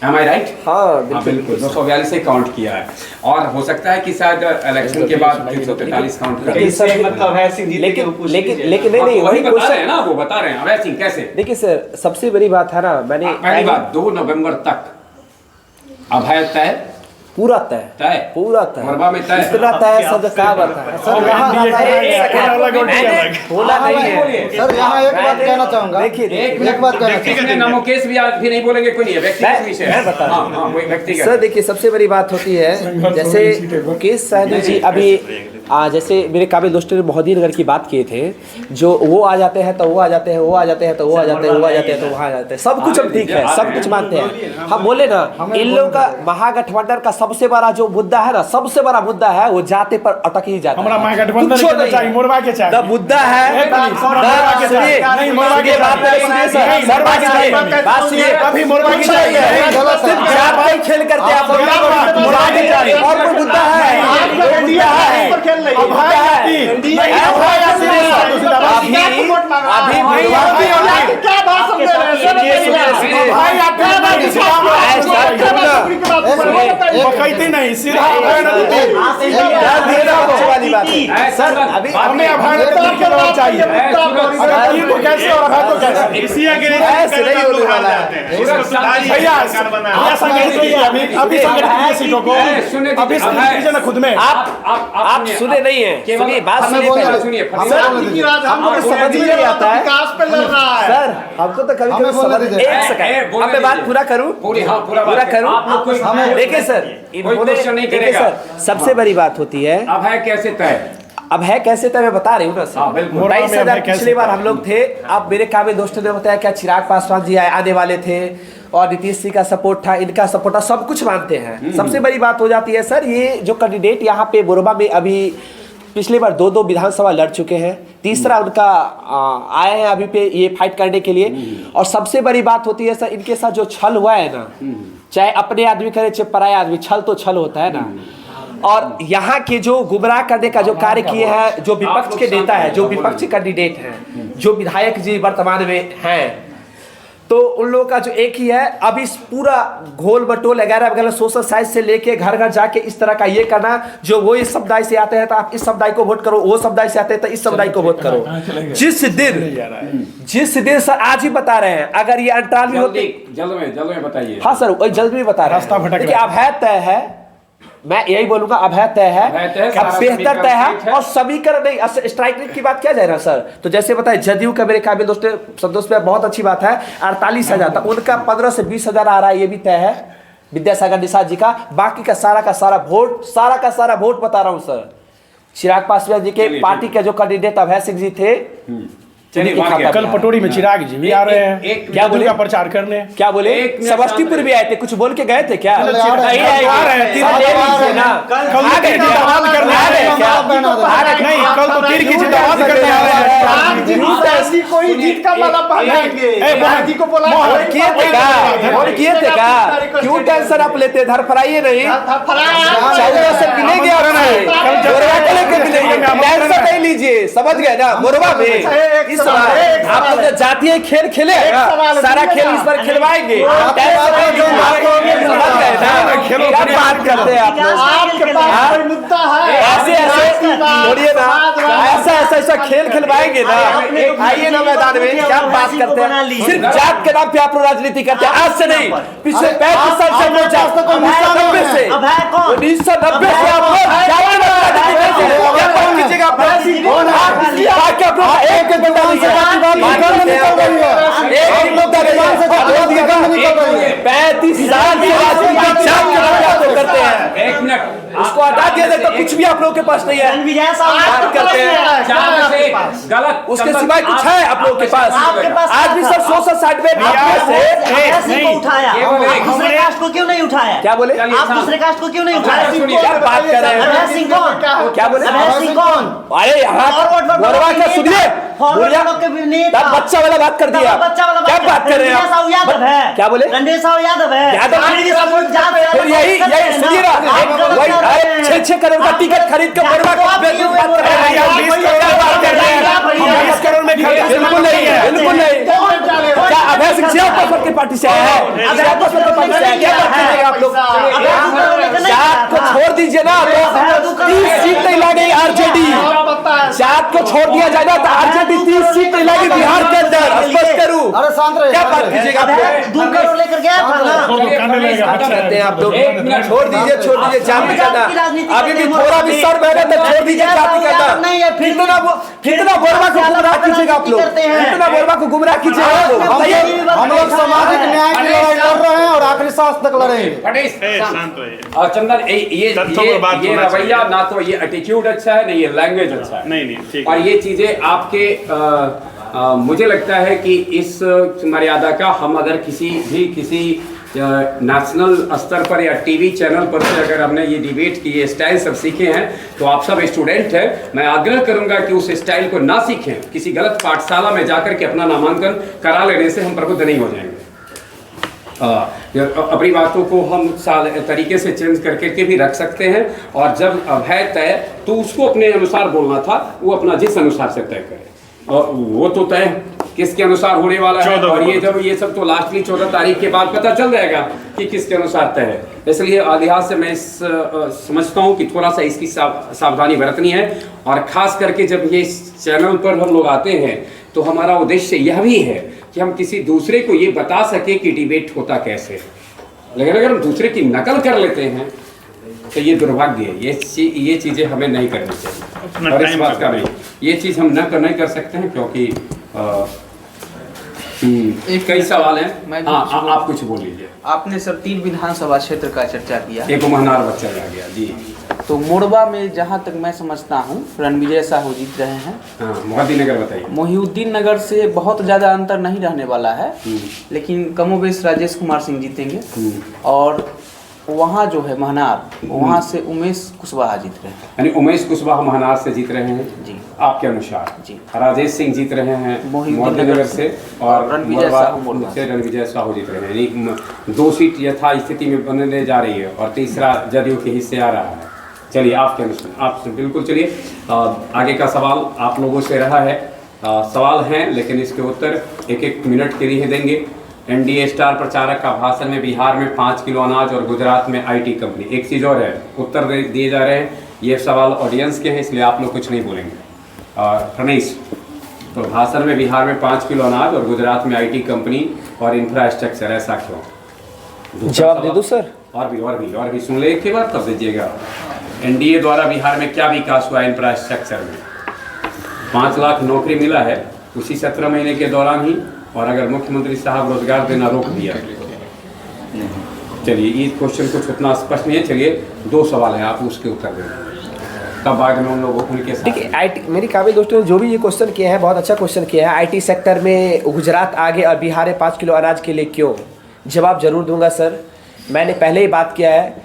Am I right? हाँ बिल्कुल 242 से काउंट किया है, और हो सकता है कि शायद इलेक्शन के बाद 343 काउंट करें। मतलब अभय सिंह जीते लेकिन वो पूछ लेकिन लीजिए। लेकिन नहीं नहीं वही वही बता रहे हैं ना, वो बता रहे हैं अभय सिंह कैसे। देखिए सर, सबसे बड़ी बात है ना, मैंने पहली बात 2 नवंबर तक अभय तय पूरा तय पूरा तय मोरबा में तय इतना तय सर क्या बता है सर यहाँ बोला नहीं है सर यहाँ एक बात कहना चाहूंगा। देखिए एक बात कहना चाहूंगा। ना मुकेश भी आज भी नहीं बोलेंगे, कोई नहीं है, व्यक्तिगत विषय है। हाँ, वही व्यक्तिगत। सर देखिए, सबसे बड़ी बात होती है, जैसे मुकेश सहनी जी अभी जैसे मेरे काबिल दोस्तों ने मोहद्दी नगर की बात किए थे, जो वो आ जाते हैं तो वो आ जाते हैं, वो आ जाते हैं तो वो आ जाते हैं, वो आ जाते हैं तो वहाँ आ जाते हैं, सब कुछ हम ठीक है, सब कुछ मानते हैं। हम बोले ना, इन लोगों का महागठबंधन का सबसे बड़ा जो मुद्दा है ना, सबसे बड़ा मुद्दा है वो जाते पर अटक ही जाता है। हमारा महागठबंधन के चाहिए, मोरवा के चाहिए। मुद्दा है खेल करते हैं और कोई मुद्दा है नहीं सीधा सर अभी हमें चाहिए। कैसे और अभी सीटों को अभी खुद में आप सुने नहीं है, सुनिए बात सुनिए, समझ में नहीं आता है सर हमको तो कभी कभी समझ। एक सेकंड अब मैं बात पूरा करूं, पूरा करूं। देखिए सर, देखिए सर, सबसे बड़ी बात होती है अब है कैसे तय, अब है कैसे तय मैं बता रही हूँ ना सर। 22,000 पिछली बार हम लोग थे। अब मेरे काबिल दोस्तों ने बताया क्या चिराग पासवान जी आने वाले थे और नीतीश जी का सपोर्ट था, इनका सपोर्ट था, सब कुछ मानते हैं। सबसे बड़ी बात हो जाती है सर, ये जो कैंडिडेट यहाँ पे मोरबा में अभी पिछली बार 2 विधानसभा लड़ चुके हैं, तीसरा उनका आए हैं अभी पे ये फाइट करने के लिए। और सबसे बड़ी बात होती है सर, इनके साथ जो छल हुआ है ना, चाहे अपने आदमी करे चाहे पराया आदमी, छल तो छल होता है ना। और यहाँ के जो गुमराह करने का जो कार्य किए हैं, जो विपक्ष के नेता है, जो विपक्ष कैंडिडेट हैं, जो विधायक जी वर्तमान में हैं, तो उन लोगों का जो एक ही है, अब इस पूरा घोल बटोल वगैरह वगैरह सोशल साइट से लेके घर घर जाके इस तरह का ये करना, जो वो इस समुदाय से आते हैं तो आप इस समुदाय को वोट करो, वो समुदाय से आते हैं तो इस समुदाय को वोट करो। जिस दिन सर आज ही बता रहे हैं, अगर ये अंतराल भी होते, जल्द में बताइए। हाँ सर वही जल्द में बता रहे हैं, देखिए अब है तय है, मैं यही बोलूंगा अब है तय है, अब बेहतर तय है और समीकरण नहीं, स्ट्राइक रेट की बात किया जाए ना सर, तो जैसे बताए जदयू का मेरे काबिल दोस्त संतोष में बहुत अच्छी बात है 48,000 था, उनका 15 से 20,000 आ रहा है, ये भी तय है विद्यासागर निषाद जी का। बाकी का सारा वोट बता रहा हूँ सर, चिराग पासवान जी के पार्टी के जो कैंडिडेट अभय सिंह जी थे, कल पटोरी में चिराग जी भी आ रहे हैं, क्या बोले का प्रचार करने, क्या बोले समस्तीपुर भी आए थे, कुछ बोल के गए थे क्या? कल तो तीर की जिंदाबाद करने आ रहे हैं, कोई जीत का माला पहनाएंगे को बोला किए थे क्या? क्यों टेंशन आप लेते, धरफराइए नहीं, से मिलेंगे टेंशन नहीं लीजिए, समझ गए ना? मोरबा में आप लोग जो जातीय खेल खेले सारा खेल इस पर खिलवाएंगे, क्या बात करते हैं आप लोग? मुद्दा है ऐसे छोड़िए ना, ऐसा खेल खिलवाएंगे ना, आइए ना मैदान में, क्या बात करते हैं? सिर्फ जात के नाम पे आप लोग राजनीति करते हैं, आज से नहीं, पिछले 35 साल से 1990 से आप लोग करते हैं। एक मिनट उसको हटा दिया जाए तो कुछ भी आप लोगों के पास नहीं है, करते हैं गलत, उसके सिवाय कुछ है आप लोगों के पास? आज भी सब सोशल साइट में उठाया, दूसरे कास्ट को क्यों नहीं उठाया? क्या बोले आप दूसरे कास्ट को क्यों नहीं उठाया? क्या बात कर रहे हैं? क्या बोले? अरे मोरबा का सुनिए, तब बच्चा वाला बात कर दिया, क्या बात कर रहे हैं? क्या बोले? रणधीर साहब यादव है, यही सुनिए ना, 6 करोड़ का टिकट खरीद कर मोरबा को बात कर रहे हैं, 20 करोड़ में बिल्कुल नहीं है, बिल्कुल नहीं। क्या अभय सिंह सियापत की पार्टी से आया है? सियापत की पार्टी से क्या बात करेंगे आप लोग? जात को छोड़ दीजिए ना, 30 सीट नहीं लगेगी आरजेडी, जात को छोड़ दिया जाएगा तो आरजेडी 30 सीट नहीं लगेगी बिहार के अंदर, स्पष्ट करूं, क्या बात कीजिएगा आप लोग? 2 करोड़ लेकर गया था ना, करते हैं आप लोग, छोड़ दीजिए जाति करना, अभी भी थोड़ा भी सर बहने तो छोड़ दीजिए जाति करना, कितना बोरबा को गुमराह कीजिएगा आप लोग, कितना बोरबा को गुमराह कीजिएगा आप लोग? हम लोग सामाजिक न्याय की लड़ाई लड़ रहे हैं और आखिरी सांस तक लड़ेंगे। शांत चंदन ये रवैया ना तो ये एटीट्यूड अच्छा है, नहीं ये लैंग्वेज अच्छा है, नहीं और ये चीजें आपके मुझे लगता है कि इस मर्यादा का हम अगर किसी नेशनल स्तर पर या टीवी चैनल पर से अगर हमने ये डिबेट की, ये स्टाइल सब सीखे हैं, तो आप सब स्टूडेंट हैं, मैं आग्रह करूंगा कि उस स्टाइल को ना सीखें, किसी गलत पाठशाला में जाकर के अपना नामांकन करा लेने से हम प्रबुद्ध नहीं हो जाएंगे। अपनी बातों को हम तरीके से चेंज करके भी रख सकते हैं, और जब है तय तो उसको अपने अनुसार बोलना था, वो अपना जिस अनुसार से तय करे, और वो तो तय किसके अनुसार होने वाला है, और ये सब तो लास्टली 14 तारीख के बाद पता चल जाएगा कि किसके अनुसार तय है। इसलिए लिहाज से मैं समझता हूँ कि थोड़ा सा इसकी सावधानी बरतनी है, और ख़ास करके जब ये चैनल पर हम लोग आते हैं तो हमारा उद्देश्य यह भी है कि हम किसी दूसरे को ये बता सके कि डिबेट होता कैसे है। लेकिन अगर हम दूसरे की नकल कर लेते हैं तो ये दुर्भाग्य है, ये चीज़ें हमें नहीं करनी चाहिए, और इस बात का नहीं, ये चीज़ हम नहीं कर सकते हैं, क्योंकि कई सवाल हैं। हाँ, आप कुछ बोल लीजिए। आपने सर 3 विधानसभा क्षेत्र का चर्चा किया, एक महनार बच्चा आ गया जी, तो मोरबा में जहाँ तक मैं समझता हूँ रणविजय साहू जीत रहे हैं। हाँ, मोहिउद्दीन नगर बताइए। मोहिउद्दीन नगर से बहुत ज़्यादा अंतर नहीं रहने वाला है, लेकिन कमोबेश राजेश कुमार सिंह जीतेंगे, और वहाँ जो है महनार, वहाँ से उमेश कुशवाहा जीत रहे हैं। यानी उमेश कुशवाहा महनार से जीत रहे हैं जी, आपके अनुसार? जी। राजेश सिंह जीत रहे हैं मोहिउद्दीन नगर से, और रणविजय साहू जीत रहे हैं, यानी 2 सीट यथा स्थिति में बनने जा रही है, और तीसरा जदयू के हिस्से आ रहा है। चलिए आपके अनुसार, आप बिल्कुल, चलिए आगे का सवाल आप लोगों से रहा है सवाल हैं लेकिन इसके उत्तर एक एक मिनट के लिए देंगे। एनडीए स्टार प्रचारक का भाषण में बिहार में 5 किलो अनाज और गुजरात में आईटी कंपनी। एक चीज़ और है, उत्तर दिए जा रहे हैं, ये सवाल ऑडियंस के हैं इसलिए आप लोग कुछ नहीं बोलेंगे। और रमेश, तो भाषण में बिहार में 5 किलो अनाज और गुजरात में आईटी कंपनी और इंफ्रास्ट्रक्चर, ऐसा क्यों? जवाब दे दूं सर? और भी सुन ले एक बार तब दीजिएगा। एनडीए द्वारा बिहार में क्या विकास हुआ इंफ्रास्ट्रक्चर में? 5 लाख नौकरी मिला है उसी 17 महीने के दौरान ही, और अगर मुख्यमंत्री साहब रोजगार देना रोक दिया। चलिए, ये क्वेश्चन कुछ उतना स्पष्ट नहीं है। चलिए 2 सवाल हैं, आप उसके उत्तर दें, तब बाद में उन लोगों उनके साथ। देखिए, आईटी, मेरी काफ़ी दोस्तों ने जो भी ये क्वेश्चन किए हैं बहुत अच्छा क्वेश्चन किया है। आईटी सेक्टर में गुजरात आगे और बिहार में 5 किलो अनाज के लिए क्यों? जवाब जरूर दूंगा सर। मैंने पहले ही बात किया है,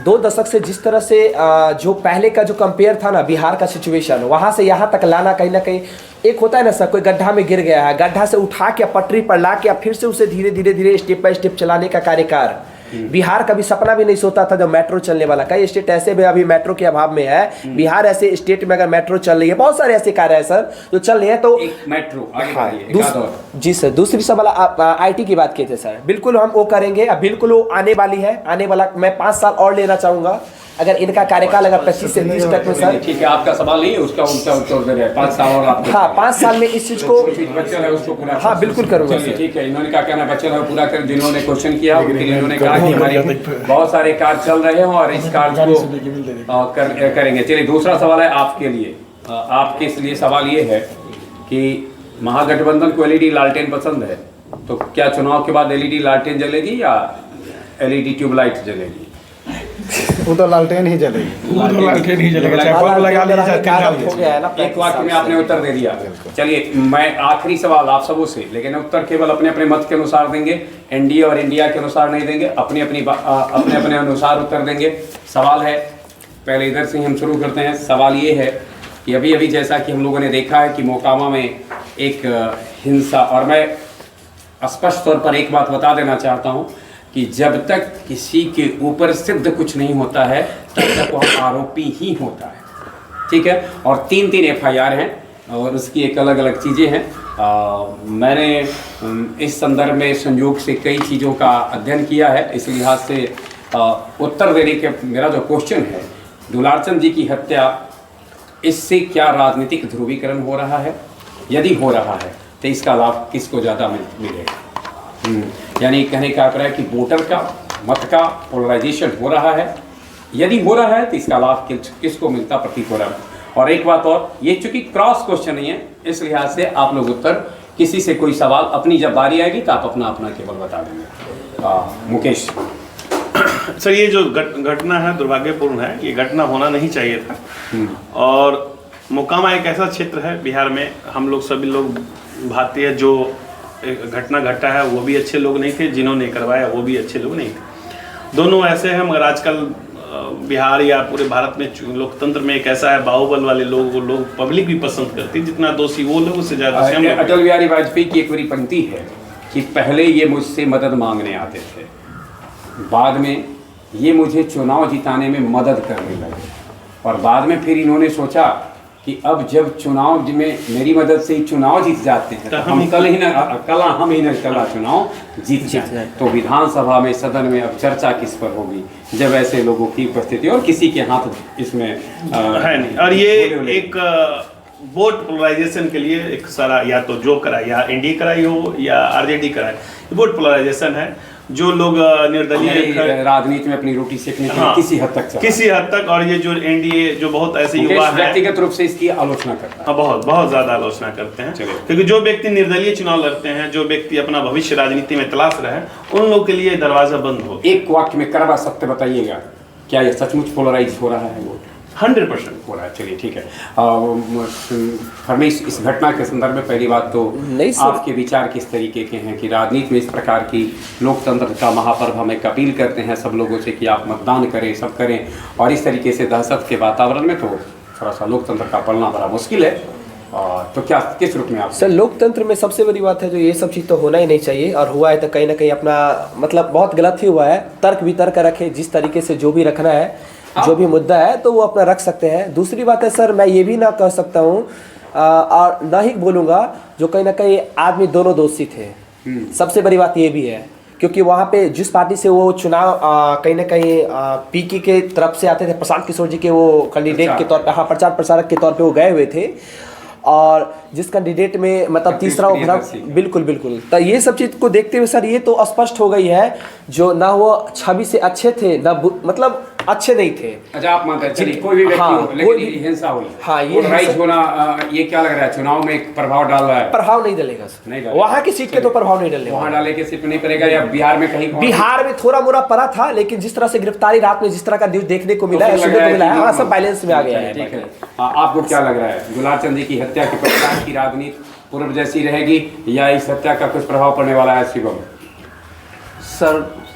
2 दशक से जिस तरह से जो पहले का जो कंपेयर था ना बिहार का सिचुएशन, वहाँ से यहाँ तक लाना कहीं ना कहीं, एक होता है ना सर, कोई गड्ढा में गिर गया है, गड्ढा से उठा के पटरी पर ला के फिर से उसे धीरे धीरे स्टेप बाय स्टेप चलाने का कार्यकार बिहार कभी सपना भी नहीं सोता था जब मेट्रो चलने वाला। कई स्टेट ऐसे भी अभी मेट्रो के अभाव में है, बिहार ऐसे स्टेट में अगर मेट्रो चल रही है, बहुत सारे ऐसे कार्य है सर जो चल रहे हैं। तो एक मेट्रो हाँ, जी सर, दूसरी सवाल आप आईटी की बात किए थे सर, बिल्कुल हम वो करेंगे, अब बिल्कुल वो आने वाली है, आने वाला मैं 5 साल और लेना चाहूँगा अगर इनका कार्यकाल अगर 25 से 30 तक में सर। ठीक है, आपका सवाल नहीं है, उसका उत्तर दे रहे हैं। 5 साल और आप, हाँ 5 साल में इस चीज को बच्चन है उसको पूरा, हाँ बिल्कुल करूँगा। ठीक है, इन्होंने क्या कहना बच्चन है पूरा कर, जिन्होंने क्वेश्चन किया इन्होंने कहा कि हमारे बहुत सारे कार्य चल रहे हैं और इस कार्य को करेंगे। चलिए दूसरा सवाल है आपके लिए, आपके लिए सवाल ये है कि महागठबंधन को एलईडी लालटेन पसंद है, तो क्या चुनाव के बाद एलईडी लालटेन जलेगी या एलईडी ट्यूबलाइट जलेगी? वो तो लालटेन ही जलेगी। एक वाक्य में आपने उत्तर दे दिया। चलिए मैं आखिरी सवाल आप सबों से, लेकिन उत्तर केवल अपने अपने मत के अनुसार देंगे, एनडीए और इंडिया के अनुसार नहीं देंगे, अपने अपने अनुसार उत्तर देंगे। सवाल है, पहले इधर से ही हम शुरू करते हैं। सवाल ये है कि अभी अभी जैसा कि हम लोगों ने देखा है कि मोकामा में एक हिंसा, और मैं स्पष्ट तौर पर एक बात बता देना चाहता हूँ कि जब तक किसी के ऊपर सिद्ध कुछ नहीं होता है तब तक वह आरोपी ही होता है, ठीक है। और 3 एफआईआर हैं और उसकी एक अलग अलग चीज़ें हैं। मैंने इस संदर्भ में संयोग से कई चीज़ों का अध्ययन किया है, इस लिहाज से उत्तर देने के मेरा जो क्वेश्चन है, दुलारचंद जी की हत्या, इससे क्या राजनीतिक ध्रुवीकरण हो रहा है? यदि हो रहा है तो इसका लाभ किसको ज़्यादा मिलेगा? यानी कहने का अभिप्राय कि वोटर का मत का पोलराइजेशन हो रहा है, यदि हो रहा है तो इसका लाभ किसको मिलता प्रतीत हो रहा है? और एक बात और, ये चूंकि क्रॉस क्वेश्चन नहीं है, इस लिहाज से आप लोग उत्तर, किसी से कोई सवाल अपनी जब बारी आएगी तो आप अपना अपना केवल बता देंगे। मुकेश सर, ये जो घटना है दुर्भाग्यपूर्ण है, ये घटना होना नहीं चाहिए था। और मोकामा एक ऐसा क्षेत्र है बिहार में, हम लोग सभी लोग भारतीय, जो घटना घटा है वो भी अच्छे लोग नहीं थे, जिन्होंने करवाया वो भी अच्छे लोग नहीं थे। दोनों ऐसे हैं, मगर आजकल बिहार या पूरे भारत में लोकतंत्र में एक ऐसा है, बाहुबल वाले लोग पब्लिक भी पसंद करती है, जितना दोषी वो लोग उससे ज़्यादा। अटल बिहारी वाजपेयी की एक बड़ी पंक्ति है कि पहले ये मुझसे मदद मांगने आते थे, बाद में ये मुझे चुनाव जिताने में मदद करने लगे, और बाद में फिर इन्होंने सोचा कि अब जब चुनाव में मेरी मदद से ही चुनाव जीत जाते हैं तो हम कल ही न चुनाव जीत जाए। तो विधानसभा में, सदन में अब चर्चा किस पर होगी जब ऐसे लोगों की उपस्थिति और किसी के हाथ इसमें है नहीं। और ये एक वोट पोलराइजेशन के लिए एक सारा, या तो जो कराए, या एनडीए कराई हो या आरजेडी कराए, वोट पोलराइजेशन है। जो लोग निर्दलीय राजनीति में अपनी रोटी सेकने के लिए किसी हद तक, और ये जो एनडीए जो बहुत ऐसे युवा हैं, व्यक्तिगत रूप से इसकी आलोचना करता है, बहुत ज्यादा आलोचना करते हैं, क्योंकि जो व्यक्ति निर्दलीय चुनाव लड़ते हैं, जो व्यक्ति अपना भविष्य राजनीति में तलाश रहे हैं, उन लोग के लिए दरवाजा बंद हो। एक वाक्य में कड़वा सत्य बताइएगा, क्या ये सचमुच पोलराइज हो रहा है वोट? 100% हो रहा है। चलिए ठीक है। हमें इस घटना के संदर्भ में पहली बात तो आपके विचार किस तरीके के हैं कि राजनीति में इस प्रकार की लोकतंत्र का महापर्व हम एक अपील करते हैं सब लोगों से कि आप मतदान करें, सब करें, और इस तरीके से दहशत के वातावरण में तो थोड़ा सा लोकतंत्र का पलना बड़ा मुश्किल है। तो क्या किस रूप में आप? सर, लोकतंत्र में सबसे बड़ी बात है जो ये सब चीज़ तो होना ही नहीं चाहिए, और हुआ है तो कहीं ना कहीं अपना मतलब बहुत गलत ही हुआ है। तर्क वितर्क रखे, जिस तरीके से जो भी रखना है, जो भी मुद्दा है तो वो अपना रख सकते हैं। दूसरी बात है सर, मैं ये भी ना कह सकता हूँ और न ही बोलूँगा जो कहीं ना कहीं आदमी दोनों दोषी थे। सबसे बड़ी बात ये भी है क्योंकि वहाँ पे जिस पार्टी से वो चुनाव कहीं ना कहीं पीके के तरफ से आते थे, प्रशांत किशोर जी के वो कैंडिडेट के तौर पे, हाँ, प्रचार प्रसारक के तौर पे वो गए हुए थे, और जिस कैंडिडेट में मतलब तीसरा उभरा, बिल्कुल बिल्कुल। तो ये सब चीज़ को देखते हुए सर ये तो स्पष्ट हो गई है जो ना वो छवि से अच्छे थे ना मतलब अच्छे नहीं थे। अच्छा, आप मानते हैं चलिए कोई भी व्यक्ति हो, लेकिन हिंसा हुई, हाँ, ये राइज होना, ये क्या लग रहा है चुनाव में एक प्रभाव डाल रहा है? प्रभाव नहीं डालेगा सर, नहीं डालेगा। वहाँ की सीट के तो प्रभाव नहीं डालेगा, वहाँ डाले के सिर्फ नहीं पड़ेगा, या बिहार में कहीं? बिहार में थोड़ा मोड़ा पड़ा था, लेकिन जिस तरह से गिरफ्तारी रात में जिस तरह का न्यूज देखने को मिला है, सुनने को मिला है, सब बैलेंस में आ गया है। ठीक है, आपको क्या लग रहा है दुलार चंद जी की हत्या के पश्चात की राजनीति पूर्व जैसी रहेगी या इस हत्या का कुछ प्रभाव पड़ने वाला है? शिवम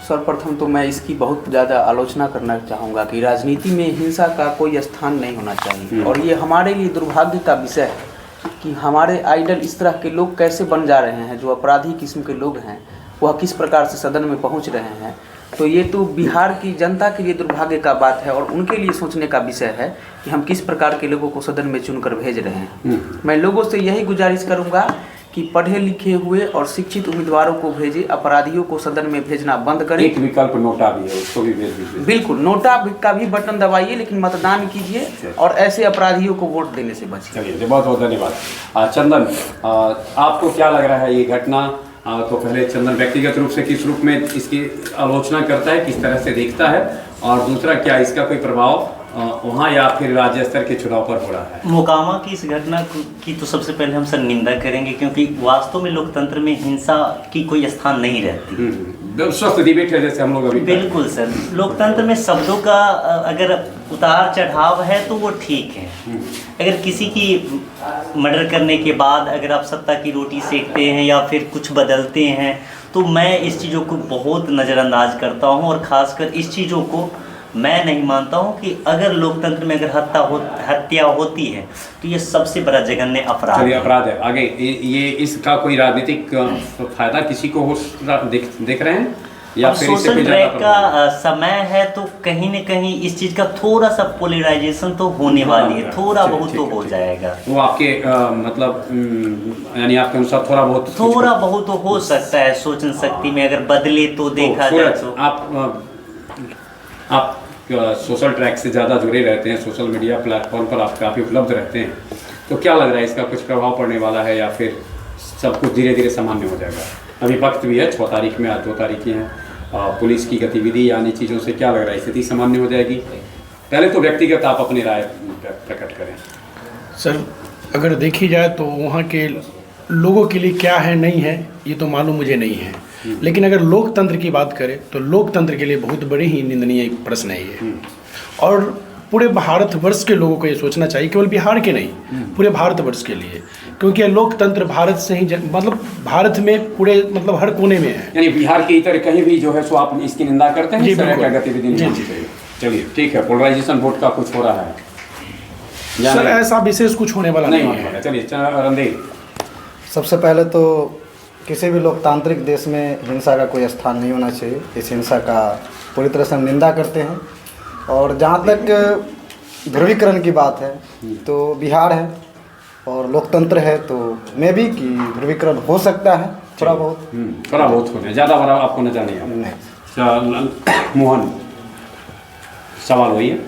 सर्वप्रथम तो मैं इसकी बहुत ज़्यादा आलोचना करना चाहूँगा कि राजनीति में हिंसा का कोई स्थान नहीं होना चाहिए, और ये हमारे लिए दुर्भाग्य का विषय है कि हमारे आइडल इस तरह के लोग कैसे बन जा रहे हैं, जो अपराधी किस्म के लोग हैं वह किस प्रकार से सदन में पहुँच रहे हैं। तो ये तो बिहार की जनता के लिए दुर्भाग्य का बात है और उनके लिए सोचने का विषय है कि हम किस प्रकार के लोगों को सदन में चुनकर भेज रहे हैं। मैं लोगों से यही गुजारिश करूँगा कि पढ़े लिखे हुए और शिक्षित उम्मीदवारों को भेजे, अपराधियों को सदन में भेजना बंद करें। एक विकल्प नोटा भी है, उसको भी भेज दीजिए। बिल्कुल, नोटा का भी बटन दबाइए, लेकिन मतदान कीजिए और ऐसे अपराधियों को वोट देने से बचिए। चलिए, बहुत बहुत धन्यवाद। चंदन, आपको क्या लग रहा है ये घटना? तो पहले चंदन व्यक्तिगत रूप से किस रूप में इसकी आलोचना करता है, किस तरह से देखता है, और दूसरा क्या इसका कोई प्रभाव वहाँ या फिर राज्य स्तर के चुनाव पर हो रहा है? मोकामा की इस घटना की तो सबसे पहले हम सर निंदा करेंगे, क्योंकि वास्तव में लोकतंत्र में हिंसा की कोई स्थान नहीं रहती। स्वस्थ डिबेट है जैसे हम लोग अभी। बिल्कुल सर, लोकतंत्र में शब्दों का अगर उतार चढ़ाव है तो वो ठीक है। अगर किसी की मर्डर करने के बाद अगर आप सत्ता की रोटी सेकते हैं या फिर कुछ बदलते हैं, तो मैं इस चीज़ों को बहुत नज़रअंदाज करता हूँ, और ख़ासकर इस चीज़ों को मैं नहीं मानता हूं कि अगर लोकतंत्र में अगर हत्या होती है तो ये सबसे बड़ा जघन्य अपराध है। अपराध है। आगे ये इसका कोई राजनीतिक फायदा किसी को हो देख रहे हैं या फिर सोशल ट्रैक का समय है, तो कहीं न कहीं इस चीज़ का थोड़ा सा पोलराइजेशन तो होने वाली है, थोड़ा बहुत तो हो जाएगा। वो आपके मतलब यानी आपके अनुसार थोड़ा बहुत तो हो सकता है। सोचन शक्ति में अगर बदले तो देखा जाए तो आप सोशल ट्रैक से ज़्यादा जुड़े रहते हैं, सोशल मीडिया प्लेटफॉर्म पर आप काफ़ी उपलब्ध रहते हैं, तो क्या लग रहा है इसका कुछ प्रभाव पड़ने वाला है या फिर सब कुछ धीरे धीरे सामान्य हो जाएगा? अभी वक्त भी है, 6 तारीख में, आज 2 तारीख ही है। पुलिस की गतिविधि यानी चीज़ों से क्या लग रहा है, स्थिति सामान्य हो जाएगी? पहले तो व्यक्तिगत आप अपनी राय प्रकट करें। सर, अगर देखी जाए तो वहाँ के लोगों के लिए क्या है नहीं है ये तो मालूम मुझे नहीं है, लेकिन अगर लोकतंत्र की बात करें तो लोकतंत्र के लिए बहुत बड़ी ही निंदनीय प्रश्न है ये। और पूरे भारतवर्ष के लोगों को ये सोचना चाहिए, केवल बिहार के नहीं, पूरे भारतवर्ष के लिए, क्योंकि लोकतंत्र भारत से ही मतलब भारत में पूरे मतलब हर कोने में है। यानी बिहार के इतर कहीं भी जो है सो आप इसकी निंदा करते हैं? गतिविधि नहीं होनी चाहिए। चलिए ठीक है, पोलराइजेशन वोट का कुछ हो रहा है सर? ऐसा विशेष कुछ होने वाला नहीं है। चलिए रणदीप, सबसे पहले तो किसी भी लोकतांत्रिक देश में हिंसा का कोई स्थान नहीं होना चाहिए। इस हिंसा का पूरी तरह से हम निंदा करते हैं। और जहाँ तक ध्रुवीकरण की बात है तो बिहार है और लोकतंत्र है, तो मे भी कि ध्रुवीकरण हो सकता है थोड़ा बहुत होने, ज़्यादा बड़ा आपको नजर नहीं आता। मोहन, सवाल वही है,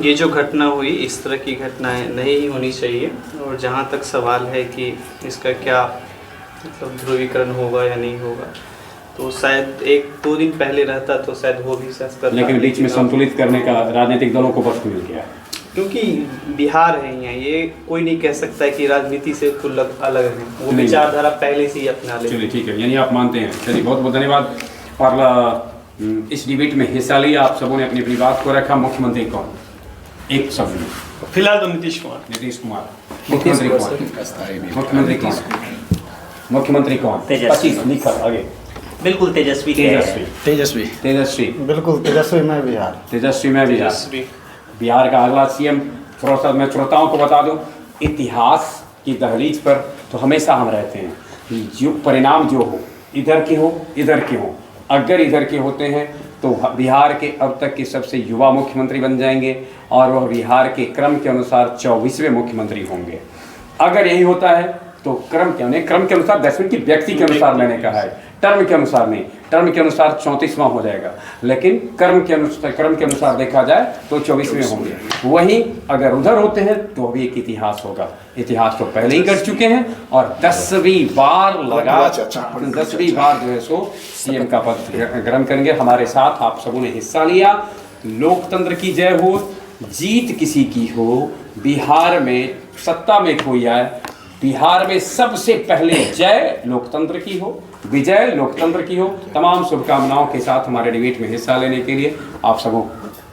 ये जो घटना हुई इस तरह की घटनाएं नहीं होनी चाहिए, और जहाँ तक सवाल है कि इसका क्या मतलब ध्रुवीकरण होगा या नहीं होगा, तो शायद 1-2 दिन पहले रहता तो शायद हो भी सकता, लेकिन बीच में संतुलित करने का राजनीतिक दलों को वक्त मिल गया, क्योंकि बिहार है यहाँ, ये कोई नहीं कह सकता है कि राजनीति से कुछ अलग है, वो विचारधारा पहले से ही अपना ले। चलिए ठीक है, यानी आप मानते हैं। चलिए बहुत बहुत धन्यवाद। और इस डिबेट में हिस्सा लिया, आप सबों ने अपनी अपनी बात को रखा। मुख्यमंत्री कौन? एक शब्द में। फिलहाल तो नीतीश कुमार। मुख्यमंत्री कौन? मुख्यमंत्री कौन? 25 लिखा आगे। बिल्कुल तेजस्वी। बिल्कुल तेजस्वी में बिहार। बिहार का अगला सीएम। थोड़ा सा मैं श्रोताओं को बता दूं, इतिहास की दहलीज पर तो हमेशा हम रहते हैं। जो परिणाम जो हो, इधर के हो, अगर इधर के होते हैं तो बिहार के अब तक के सबसे युवा मुख्यमंत्री बन जाएंगे और वह बिहार के क्रम के अनुसार 24वें मुख्यमंत्री होंगे। अगर यही होता है तो क्रम के अनुसार 10वें की व्यक्ति के अनुसार मैंने कहा है, टर्म के अनुसार नहीं। टर्म के अनुसार 34वां हो जाएगा, लेकिन क्रम के अनुसार देखा जाए तो 24वें होंगे। वहीं अगर उधर होते हैं तो अभी एक इतिहास होगा। इतिहास तो पहले ही कर चुके हैं और 10वीं बार जो है सो सीएम का पद ग्रहण करेंगे। हमारे साथ आप सबों ने हिस्सा लिया। लोकतंत्र की जय हो, जीत किसी की हो, बिहार में सत्ता में कोई आए, बिहार में सबसे पहले जय लोकतंत्र की हो, विजय लोकतंत्र की हो। तमाम शुभकामनाओं के साथ हमारे डिबेट में हिस्सा लेने के लिए आप सबों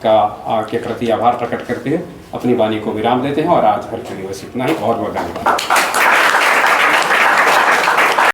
के प्रति आभार प्रकट करते हैं, अपनी वाणी को विराम देते हैं और आज वर्चुअली बस इतना ही। बहुत बहुत धन्यवाद।